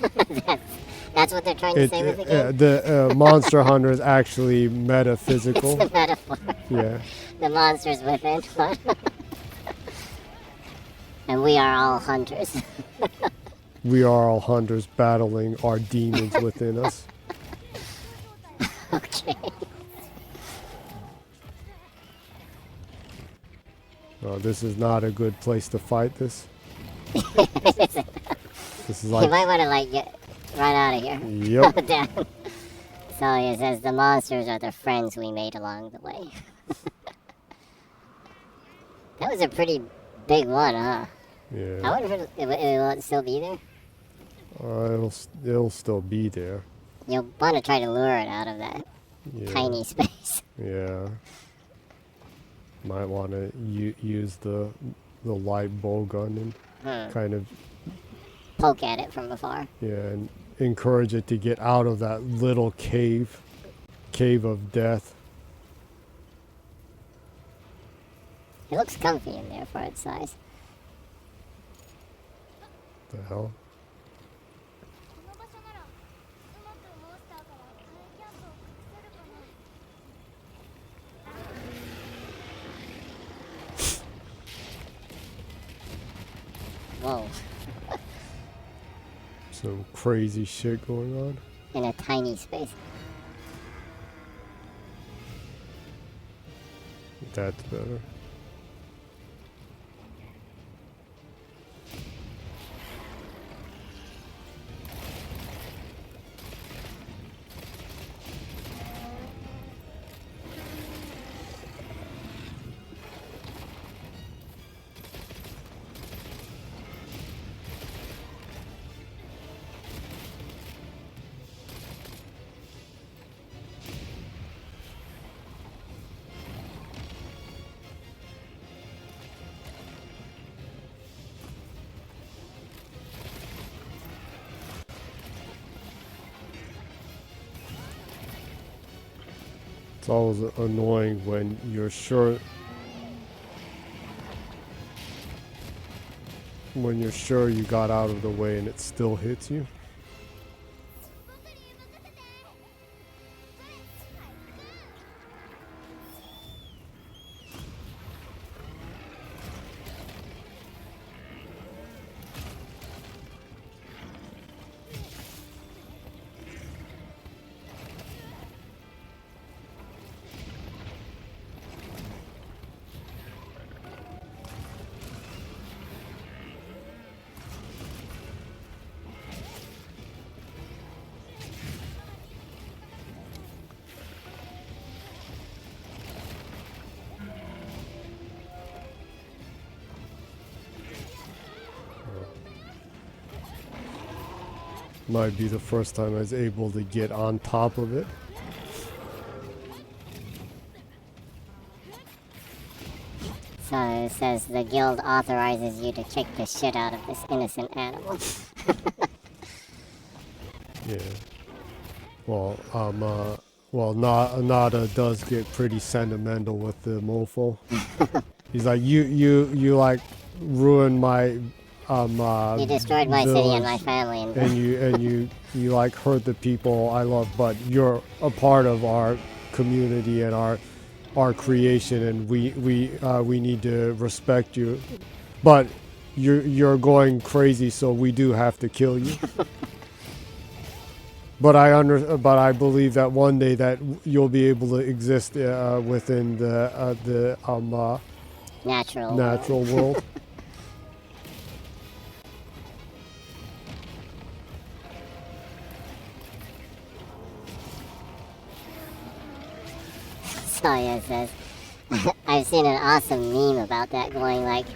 S2: That's what they're trying to say with the game?
S1: The Monster Hunter is actually metaphysical.
S2: It's a metaphor.
S1: Yeah.
S2: The monsters within. And we are all hunters.
S1: We are all hunters battling our demons within us.
S2: Okay.
S1: Oh, this is not a good place to fight this. This is
S2: You
S1: like...
S2: might want to, like, get right out of here.
S1: Yep.
S2: Down. So it says, the monsters are the friends we made along the way. That was a pretty big one, huh?
S1: Yeah.
S2: I wonder if it will still be there.
S1: It'll still be there.
S2: You'll want to try to lure it out of that tiny space.
S1: Yeah. Might want to use the light bow gun and kind of
S2: poke at it from afar.
S1: Yeah, and encourage it to get out of that little cave of death.
S2: It looks comfy in there for its size.
S1: The hell?
S2: Whoa.
S1: Some crazy shit going on.
S2: In a tiny space.
S1: That's better. It's always annoying when you're sure you got out of the way and it still hits you. Might be the first time I was able to get on top of it.
S2: So it says the guild authorizes you to kick the shit out of this innocent animal.
S1: Yeah. Well, Nada does get pretty sentimental with the mofo. He's like, you like ruined my
S2: you destroyed my city and my family,
S1: and you like hurt the people I love, but you're a part of our community and our creation, and we need to respect you, but you're going crazy, so we do have to kill you. But I believe that one day that you'll be able to exist within the natural world.
S2: So yeah, it says, I've seen an awesome meme about that going like,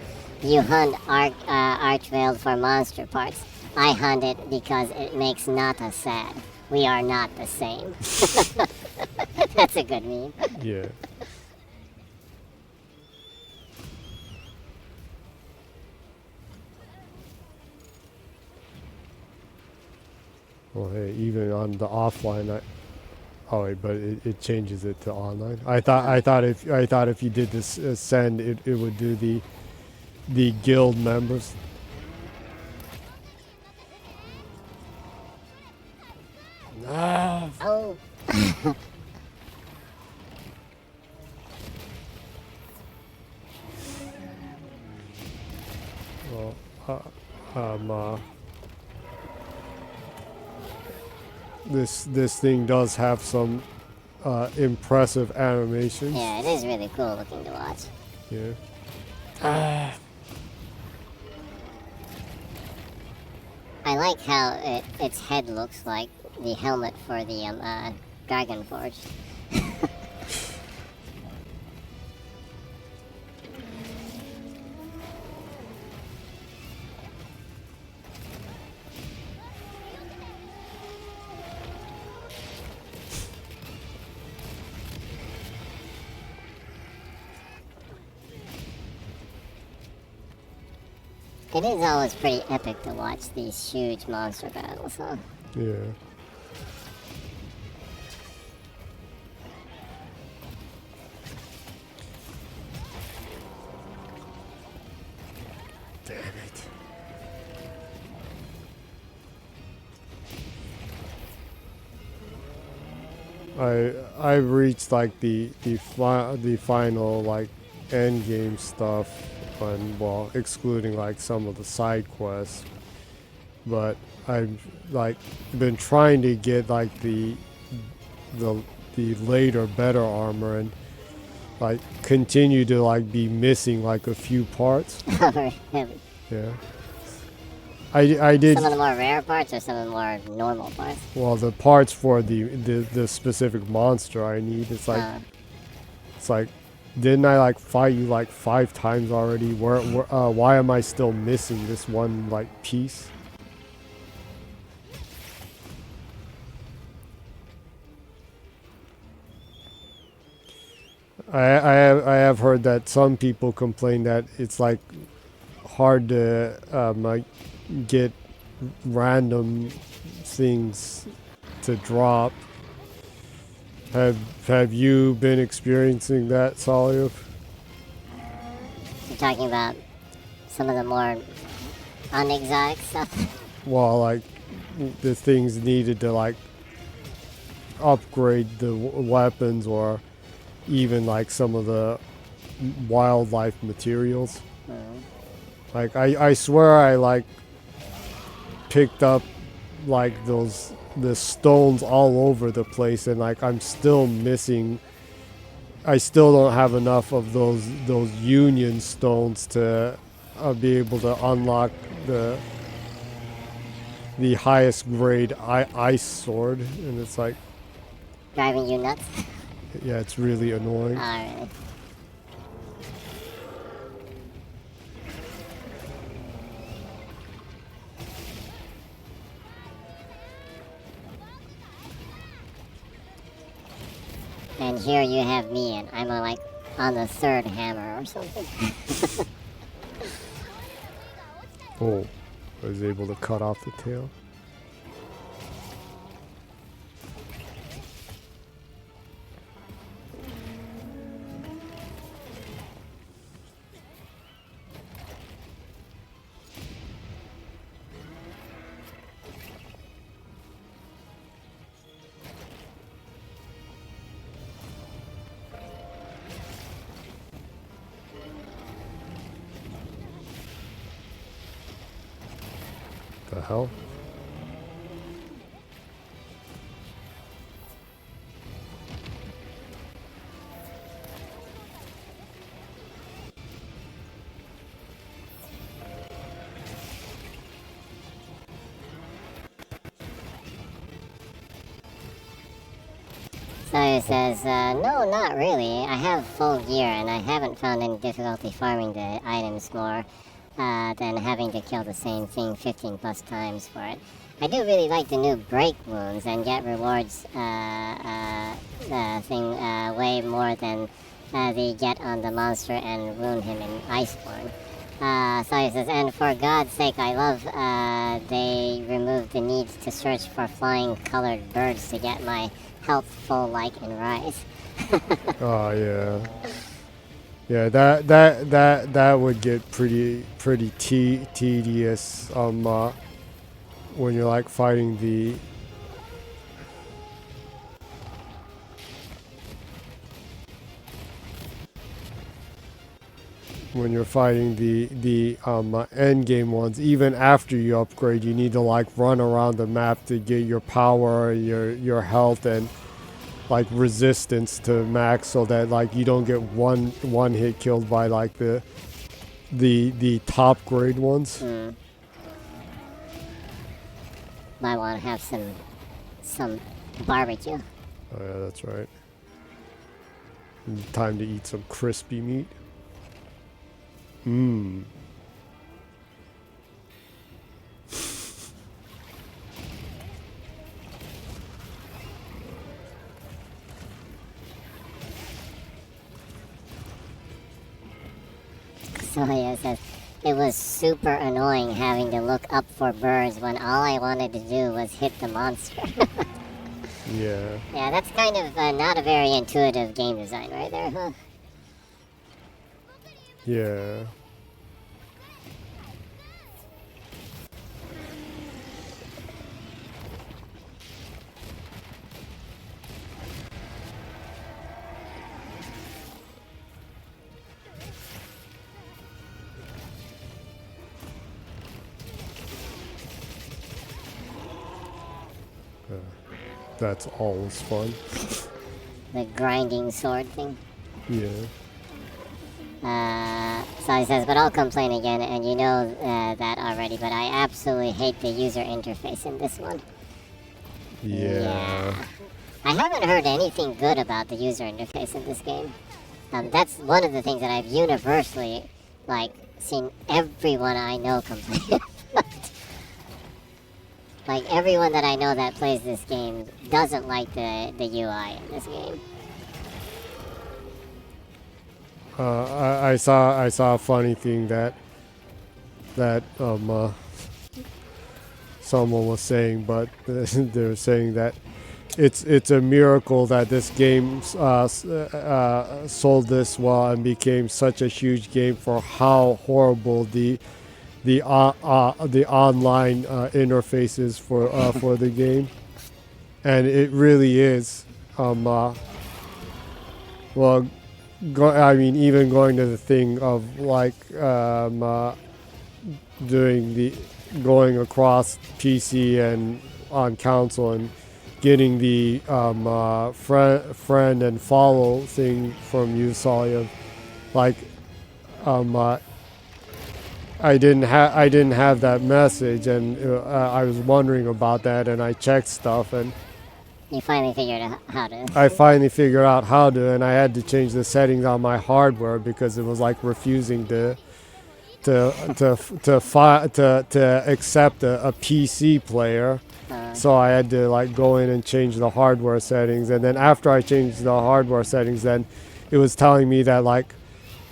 S2: you hunt Archvale for monster parts. I hunt it because it makes Nata sad. We are not the same. That's a good meme.
S1: Yeah. Well, hey, even on the offline, oh wait, but it changes it to online. I thought if you did this send, it would do the guild members.
S2: Oh.
S1: Well, this thing does have some impressive animations.
S2: Yeah, it is really cool looking to watch.
S1: Yeah.
S2: I like how its head looks like the helmet for the Dragon Forge. It is always pretty epic to watch these huge monster battles, huh?
S1: Yeah. Damn it. I've reached like the final like end game stuff. And well, excluding like some of the side quests, but I've like been trying to get like the later better armor, and like continue to like be missing like a few parts.
S2: Really?
S1: Yeah. I did
S2: some of the more rare parts or some of the more normal parts.
S1: Well, the parts for the specific monster I need, it's like. Didn't I like fight you like 5 times already? Why am I still missing this one like piece? I have heard that some people complain that it's like hard to like get random things to drop. Have you been experiencing that, Salio?
S2: You're talking about some of the more unexotic stuff?
S1: Well, like the things needed to like upgrade the weapons, or even like some of the wildlife materials. Like I swear I like picked up like the stones all over the place, and like I'm still missing. I still don't have enough of those union stones to be able to unlock the highest grade ice sword, and it's like
S2: driving you nuts.
S1: Yeah, it's really annoying.
S2: Alright. And here you have me, and I'm like on the 3rd hammer or something.
S1: Oh, I was able to cut off the tail. The hell?
S2: So he says, no, not really. I have full gear and I haven't found any difficulty farming the items more than having to kill the same thing 15 plus times for it. I do really like the new break wounds and get rewards way more than they get on the monster and wound him in Iceborne. So he says, and for God's sake, I love they removed the need to search for flying colored birds to get my health full like in Rise.
S1: Oh yeah. Yeah, that would get pretty tedious when you're like fighting the end game ones. Even after you upgrade, you need to like run around the map to get your power, your health, and like resistance to max, so that like you don't get one hit killed by like the top grade ones.
S2: Might want to have some barbecue.
S1: Oh yeah, that's right. Time to eat some crispy meat.
S2: Soya says, it was super annoying having to look up for birds when all I wanted to do was hit the monster.
S1: Yeah.
S2: Yeah, that's kind of not a very intuitive game design right there, huh?
S1: Yeah. That's always fun.
S2: The grinding sword thing.
S1: Yeah.
S2: So he says, but I'll complain again, and you know that already, but I absolutely hate the user interface in this one.
S1: Yeah.
S2: I haven't heard anything good about the user interface in this game. That's one of the things that I've universally, like, seen everyone I know complain about. Like, everyone that I know that plays this game doesn't like the UI in this game.
S1: I saw a funny thing that someone was saying, but they were saying that it's a miracle that this game sold this well and became such a huge game for how horrible the online interface is for the game, and it really is. Even going to the thing of like going across PC and on console and getting the friend and follow thing from you, Salia. Like, I didn't have that message, and I was wondering about that, and I checked stuff, and
S2: you finally figured out how to.
S1: I finally figured out how to, and I had to change the settings on my hardware because it was like refusing to accept a PC player. So I had to like go in and change the hardware settings, and then after I changed the hardware settings, then it was telling me that like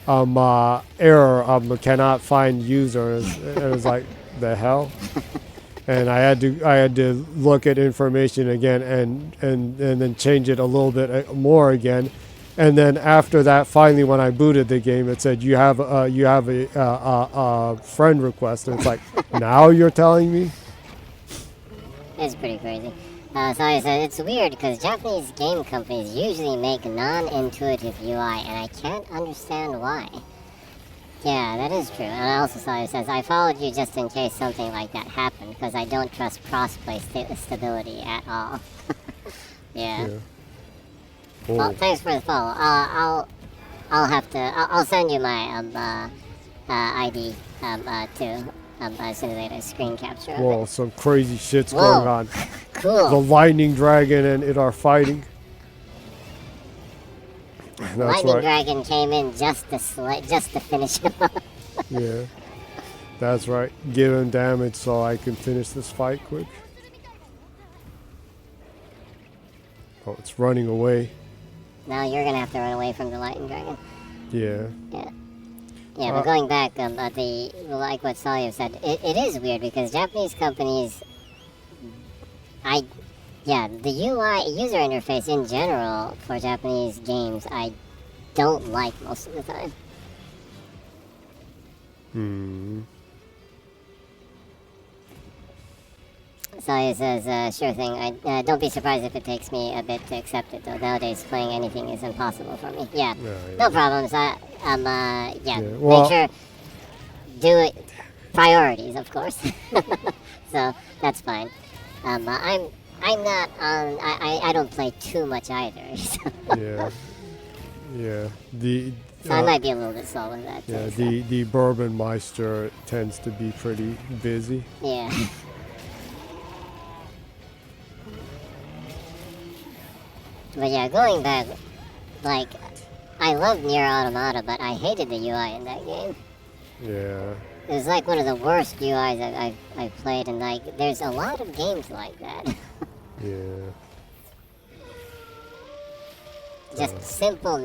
S1: error cannot find users. It was like, the hell. And I had to look at information again and then change it a little bit more again, and then after that, finally, when I booted the game, it said you have a friend request, and it's like, now you're telling me?
S2: It's pretty crazy. So I said it's weird because Japanese game companies usually make non-intuitive UI, and I can't understand why. Yeah, that is true. And I also saw it says, I followed you just in case something like that happened because I don't trust crossplay stability at all. Yeah.
S1: Oh.
S2: Well, thanks for the follow. I'll have to. I'll send you my ID too. As soon as I get a screen capture.
S1: Whoa, some crazy shit's going on.
S2: Cool.
S1: The lightning dragon and it are fighting. That's
S2: Lightning
S1: right.
S2: dragon came in just to finish him up.
S1: Yeah, that's right. Give him damage so I can finish this fight quick. Oh, it's running away.
S2: Now you're gonna have to run away from the lightning dragon.
S1: Yeah.
S2: Yeah, but going back, like what Salio said, it is weird because Japanese companies, the UI user interface in general for Japanese games, I don't like most of the time. Salio says, sure thing. Don't be surprised if it takes me a bit to accept it, though. Nowadays, playing anything is impossible for me. Yeah, no problems. Make sure do it. Priorities, of course. So that's fine. I'm not on. I don't play too much either. So.
S1: Yeah.
S2: So I might be a little bit slow with that.
S1: Yeah.
S2: Too,
S1: The Bourbon Meister tends to be pretty busy.
S2: Yeah. But yeah, going back, like, I loved Nier Automata, but I hated the UI in that game.
S1: Yeah.
S2: It was like one of the worst UIs I've played, and like, there's a lot of games like that.
S1: Yeah.
S2: Just simply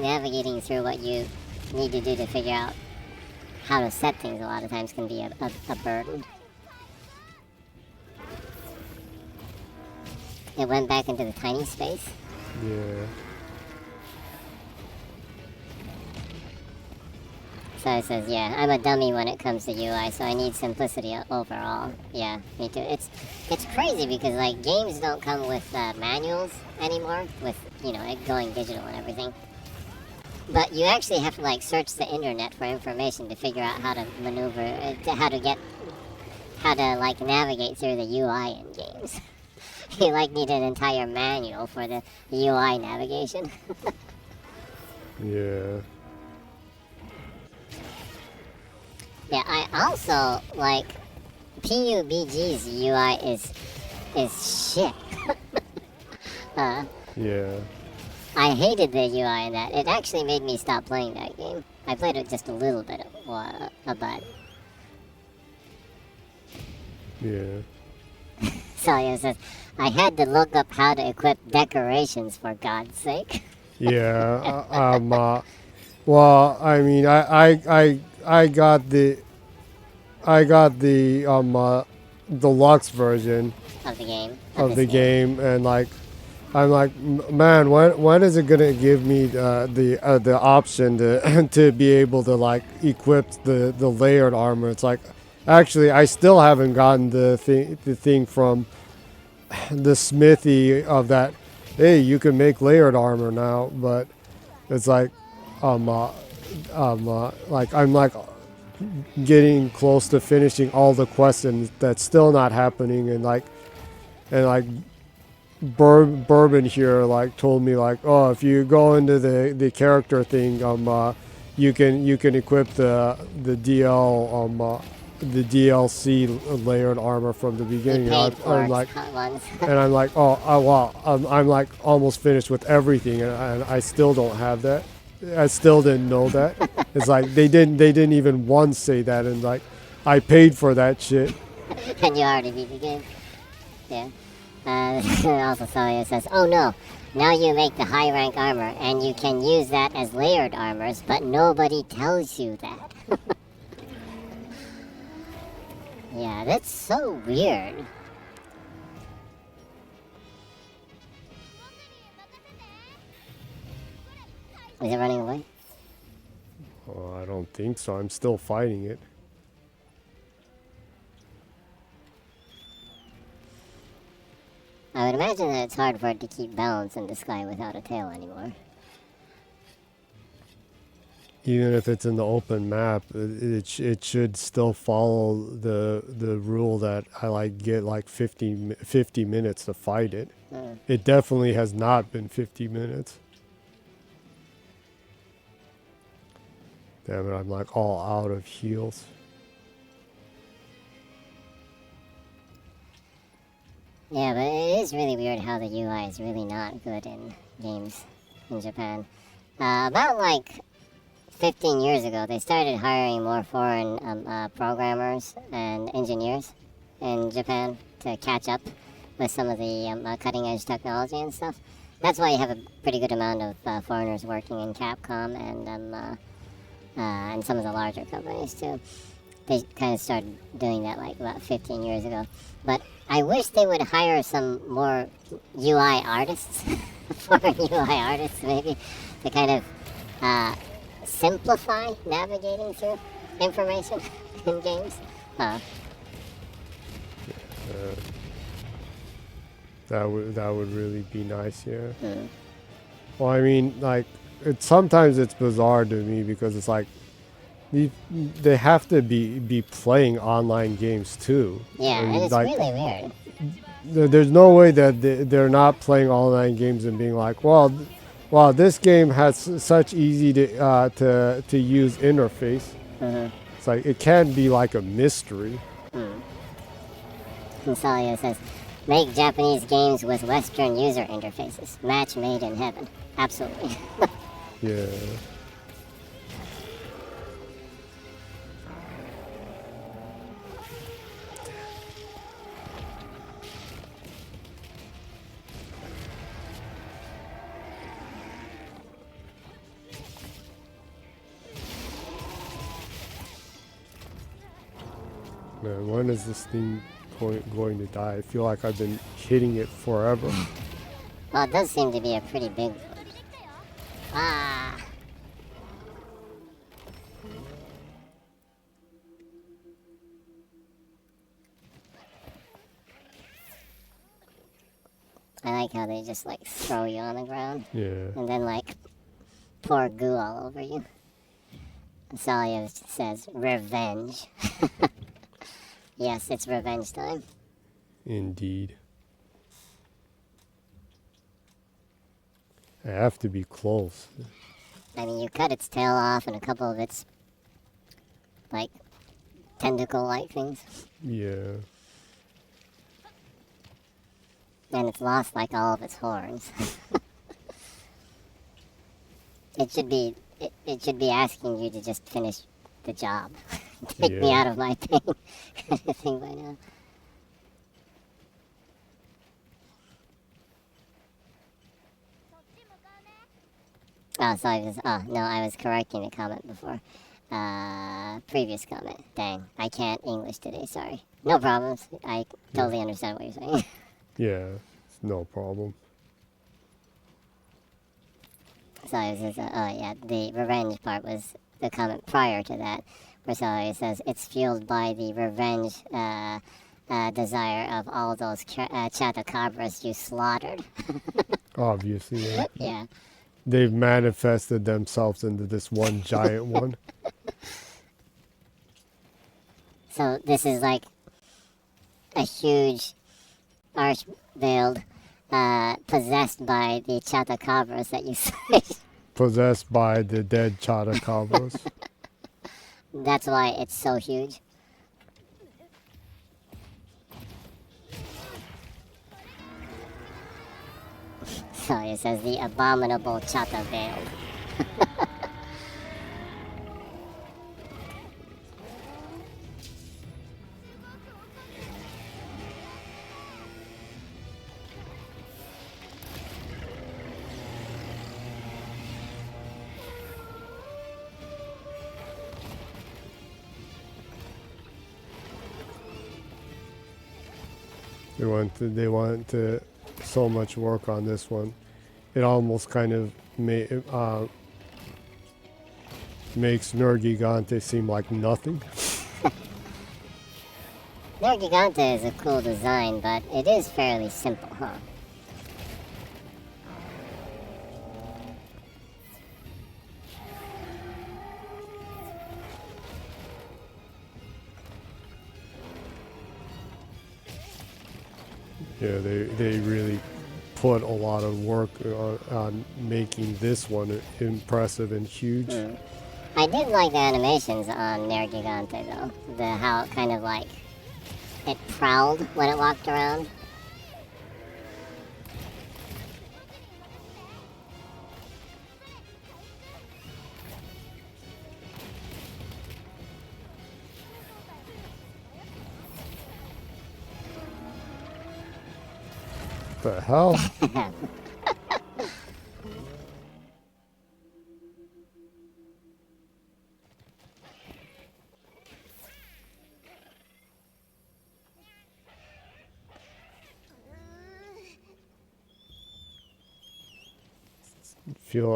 S2: navigating through what you need to do to figure out how to set things a lot of times can be a burden. It went back into the tiny space.
S1: Yeah.
S2: So it says, yeah, I'm a dummy when it comes to UI, so I need simplicity overall. Yeah, me too. It's crazy because like games don't come with manuals anymore, with it going digital and everything. But you actually have to like search the internet for information to figure out how to maneuver, how to like navigate through the UI in games. You like need an entire manual for the UI navigation.
S1: Yeah.
S2: Yeah, I also like PUBG's UI is shit.
S1: Yeah.
S2: I hated the UI in that. It actually made me stop playing that game. I played it just a little bit, but
S1: Yeah.
S2: Salio says, I had to look up how to equip decorations for God's sake.
S1: Yeah. Well, I mean, I got the deluxe version
S2: of the game.
S1: And like I'm like, man, when is it gonna give me the option to to be able to like equip the layered armor? It's like, actually, I still haven't gotten the thing from the smithy of that. Hey, you can make layered armor now, but it's like, I'm getting close to finishing all the quests, and that's still not happening. And like Bourbon here like told me like, oh, if you go into the character thing, you can equip the DLC layered armor from the beginning. I'm like, oh wow, I'm like almost finished with everything, and I still don't have that. I still didn't know that. It's like they didn't even once say that, and like I paid for that shit.
S2: And you already beat the game. Yeah. Also, Salio says, oh no, now you make the high rank armor, and you can use that as layered armors, but nobody tells you that. Yeah, that's so weird. Is it running away?
S1: Oh, I don't think so. I'm still fighting it.
S2: I would imagine that it's hard for it to keep balance in the sky without a tail anymore.
S1: even if it's in the open map, it should still follow the rule that I like get like 50 minutes to fight it. It definitely has not been 50 minutes. Damn it, I'm like all out of heals.
S2: Yeah, but it is really weird how the UI is really not good in games in Japan. About like 15 years ago, they started hiring more foreign programmers and engineers in Japan to catch up with some of the cutting-edge technology and stuff. That's why you have a pretty good amount of foreigners working in Capcom and some of the larger companies too. They kind of started doing that like about 15 years ago. But I wish they would hire some more UI artists, foreign UI artists maybe, to kind of simplify navigating through information in games.
S1: That would really be nice, yeah. Well, I mean, like, sometimes it's bizarre to me because it's like they have to be playing online games too.
S2: Yeah, and it's
S1: like,
S2: really weird.
S1: There's no way that they're not playing online games and being like, well, this game has such easy to use interface. It's like it can't be like a mystery.
S2: Consalia says, make Japanese games with Western user interfaces. Match made in heaven. Absolutely.
S1: Yeah. Man, when is this thing going to die? I feel like I've been hitting it forever.
S2: Well, it does seem to be a pretty big one. Ah! I like how they just like throw you on the ground.
S1: Yeah.
S2: And then like pour goo all over you. Salia says, revenge. Yes, it's revenge time.
S1: Indeed. I have to be close.
S2: I mean, you cut its tail off and a couple of its, like, tentacle-like things.
S1: Yeah.
S2: And it's lost, like, all of its horns. It should be asking you to just finish the job. Take me out of my pain. Kind of thing by now. Oh, sorry. No, I was correcting the comment before. Previous comment. Dang, I can't English today. Sorry. No problems. I totally understand what you're saying.
S1: Yeah, no problem.
S2: Sorry, the revenge part was the comment prior to that, where Sorry says it's fueled by the revenge desire of all those chatacabras you slaughtered.
S1: Obviously, yeah.
S2: Yeah.
S1: They've manifested themselves into this one giant one.
S2: So this is like a huge arch-veiled possessed by the chatacabras that you say.
S1: Possessed by the dead chatacabras.
S2: That's why it's so huge. So it says the abominable chata veiled.
S1: They want to so much work on this one. It almost kind of makes Nergigante seem like nothing.
S2: Nergigante is a cool design, but it is fairly simple, huh?
S1: Yeah, they really put a lot of work on making this one impressive and huge.
S2: I did like the animations on Nero Gigante though. How it kind of like it prowled when it walked around.
S1: The hell?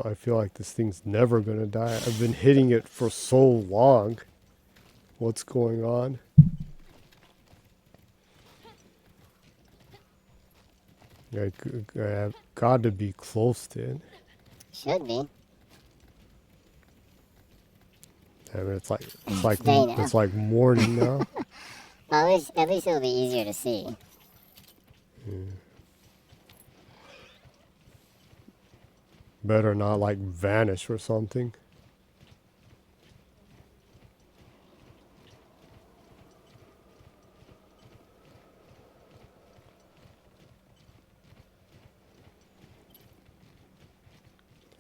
S1: I feel like this thing's never gonna die. I've been hitting it for so long. What's going on? I've got to be close to it.
S2: Should be.
S1: I mean, it's like morning now.
S2: Well, at least it'll be easier to see.
S1: Better not like vanish or something.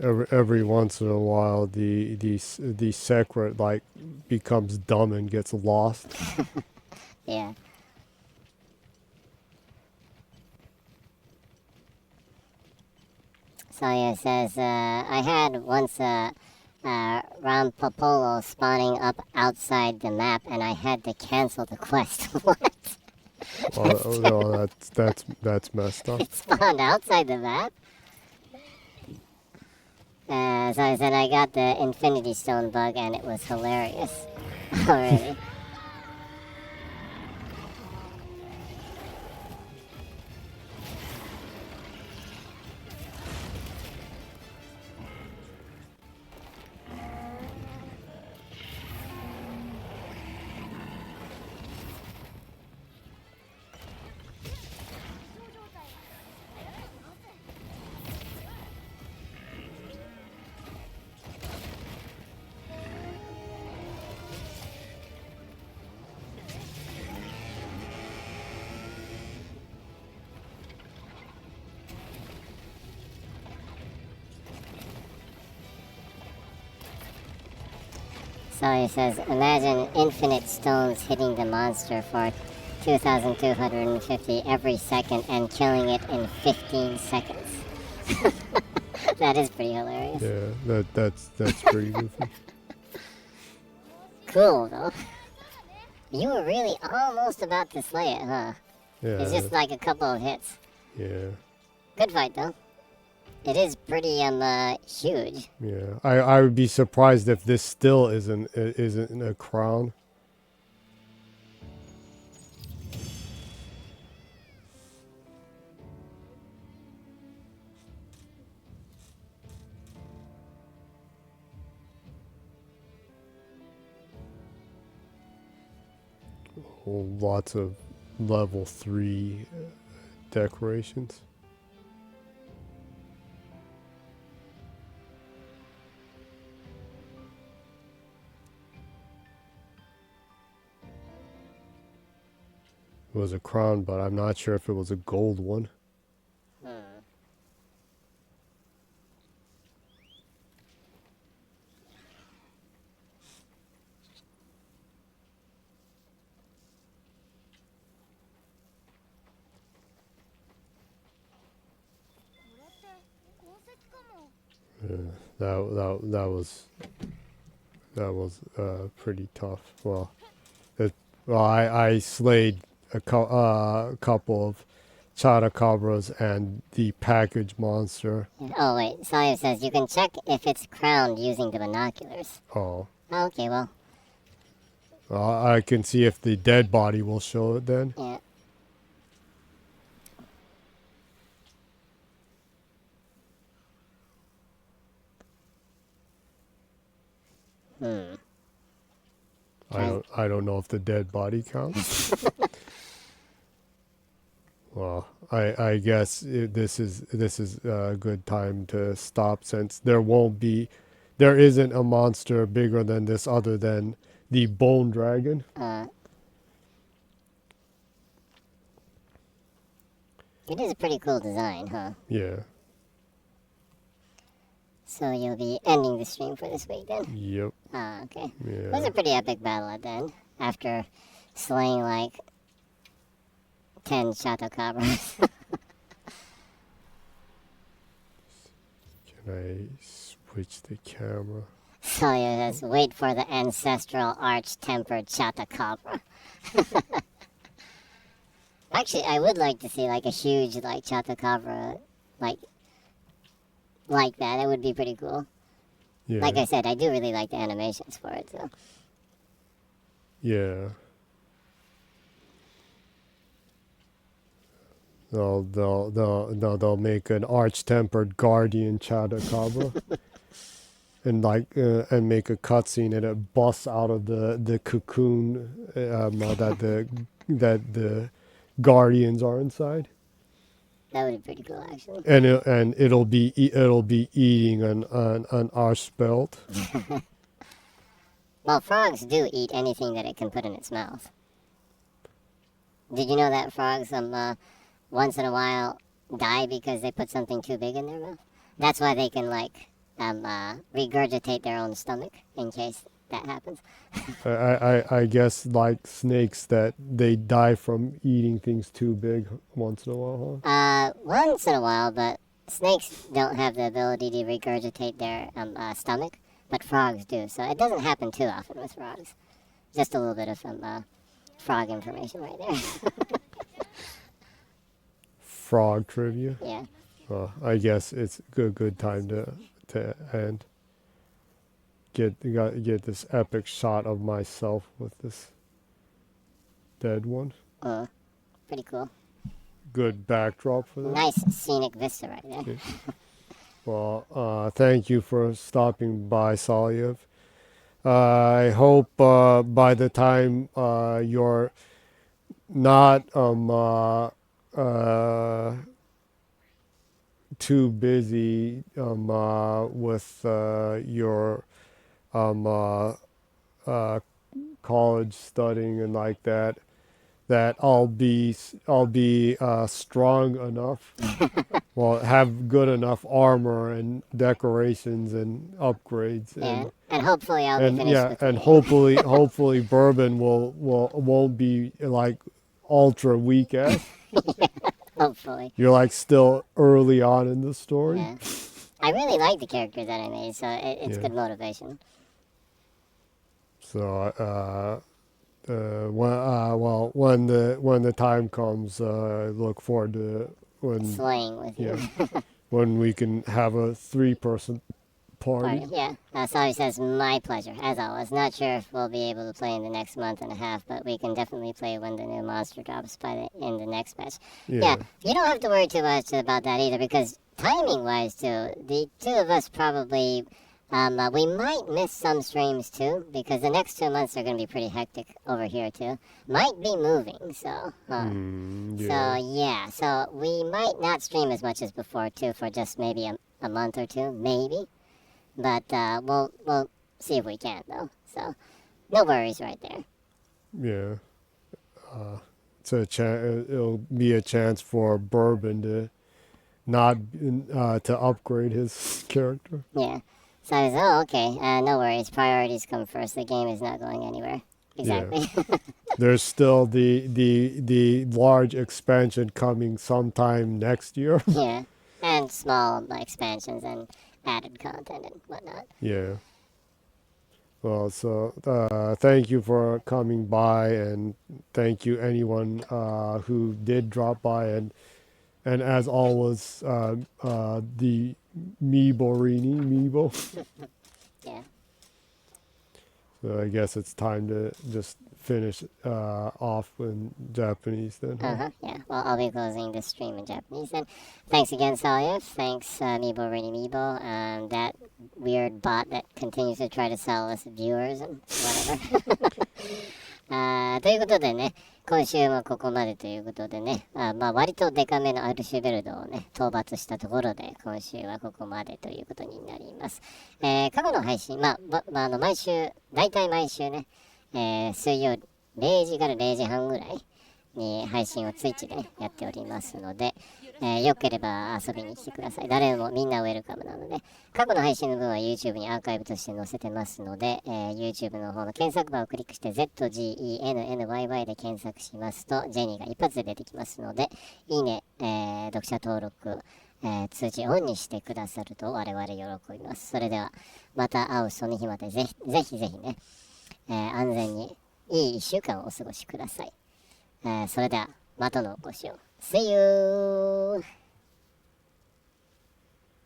S1: Every once in a while, the secret like becomes dumb and gets lost.
S2: Yeah. Sawyer says, I had once Rampopolo spawning up outside the map, and I had to cancel the quest. What?
S1: No, that's messed up.
S2: It spawned outside the map? So I said I got the Infinity Stone bug, and it was hilarious already. Sawyer says, imagine infinite stones hitting the monster for 2,250 every second and killing it in 15 seconds. That is pretty hilarious.
S1: Yeah, that's pretty goofy.
S2: Cool, though. You were really almost about to slay it, huh?
S1: Yeah.
S2: It's just like a couple of hits.
S1: Yeah.
S2: Good fight, though. It is pretty huge.
S1: Yeah, I would be surprised if this still isn't a crown. Lots of level 3 decorations. It was a crown, but I'm not sure if it was a gold one. That was pretty tough. Well, I slayed a couple of Characabras and the package monster.
S2: Oh wait, Sawyer says you can check if it's crowned using the binoculars.
S1: Oh.
S2: Okay, well.
S1: I can see if the dead body will show it then.
S2: Yeah.
S1: I don't know if the dead body counts. Well, I guess this is a good time to stop since there isn't a monster bigger than this other than the bone dragon.
S2: It is a pretty cool design, huh?
S1: Yeah.
S2: So you'll be ending the stream for this week then?
S1: Yep.
S2: Okay.
S1: Yeah.
S2: It was a pretty epic battle at the end, after slaying like 10 Chatocabras.
S1: Can I switch the camera?
S2: So you just wait for the ancestral arch-tempered Chatocabra. Actually, I would like to see like a huge like Chatocabra like that. It would be pretty cool.
S1: Yeah.
S2: Like I said, I do really like the animations for it, so.
S1: Yeah. They'll make an arch-tempered guardian Chatocabra. And and make a cutscene and it busts out of the cocoon that the guardians are inside.
S2: That would be pretty cool, actually.
S1: And it'll be eating an archbelt.
S2: Well, frogs do eat anything that it can put in its mouth. Did you know that frogs once in a while die because they put something too big in their mouth? That's why they can regurgitate their own stomach in case that happens.
S1: I guess like snakes that they die from eating things too big once in a while, huh?
S2: Once in a while, but snakes don't have the ability to regurgitate their stomach, but frogs do. So it doesn't happen too often with frogs. Just a little bit of frog information right there.
S1: Frog trivia?
S2: Yeah.
S1: I guess it's a good time to end. Get this epic shot of myself with this dead one.
S2: Pretty cool.
S1: Good backdrop for that.
S2: Nice scenic vista right there.
S1: Okay. Well, thank you for stopping by, Salyev. I hope by the time you're not too busy with your college studying and like that I'll be strong enough. Well, have good enough armor and decorations and upgrades.
S2: And hopefully I'll be finished.
S1: Yeah, and hopefully Bourbon won't be like ultra weak ass.
S2: Yeah, hopefully.
S1: You're like still early on in the story.
S2: Yeah. I really like the characters that I made, so it's good motivation.
S1: So when the time comes, look forward to
S2: slaying with you.
S1: When we can have a 3-person party.
S2: Yeah. Sally says, my pleasure, as always. Not sure if we'll be able to play in the next month and a half, but we can definitely play when the new monster drops in the next patch. Yeah. You don't have to worry too much about that either, because timing-wise, too, the two of us probably... we might miss some streams too, because the next 2 months are going to be pretty hectic over here too. Might be moving, so. So we might not stream as much as before too, for just maybe a month or two, maybe. But we'll see if we can though. So no worries right there.
S1: Yeah. It'll be a chance for Bourbon to to upgrade his character.
S2: Yeah. So I was, okay, no worries. Priorities come first. The game is not going anywhere. Exactly.
S1: Yeah. There's still the large expansion coming sometime next year.
S2: Yeah, and small expansions and added content and whatnot.
S1: Yeah. Well, so thank you for coming by, and thank you anyone who did drop by, and as always, the Meebo.
S2: Yeah.
S1: So I guess it's time to just finish off in Japanese then.
S2: Yeah. Well, I'll be closing this stream in Japanese then. Thanks again, Salyev. Thanks, Meebo Rainy Meebo. That weird bot that continues to try to sell us viewers and whatever. ということでね、今週もここまでということでね、割とデカめのアルシュベルトをね、討伐したところで、今週はここまでということになります。過去の配信、毎週、大体毎週ね、水曜0時から0時半ぐらいに配信をツイッチで、ね、やっておりますので、よければ遊びに来てください。誰もみんなウェルカムなので、過去の配信の分は YouTube にアーカイブとして載せてますので、YouTube の方の検索バーをクリックして zGennyy で検索しますと、ジェニーが一発で出てきますので、いいね、読者登録、通知オンにしてくださると我々喜びます。それでは、また会うその日までぜひね、安全にいい1週間をお過ごしください。それでは、またのお越しを。See you!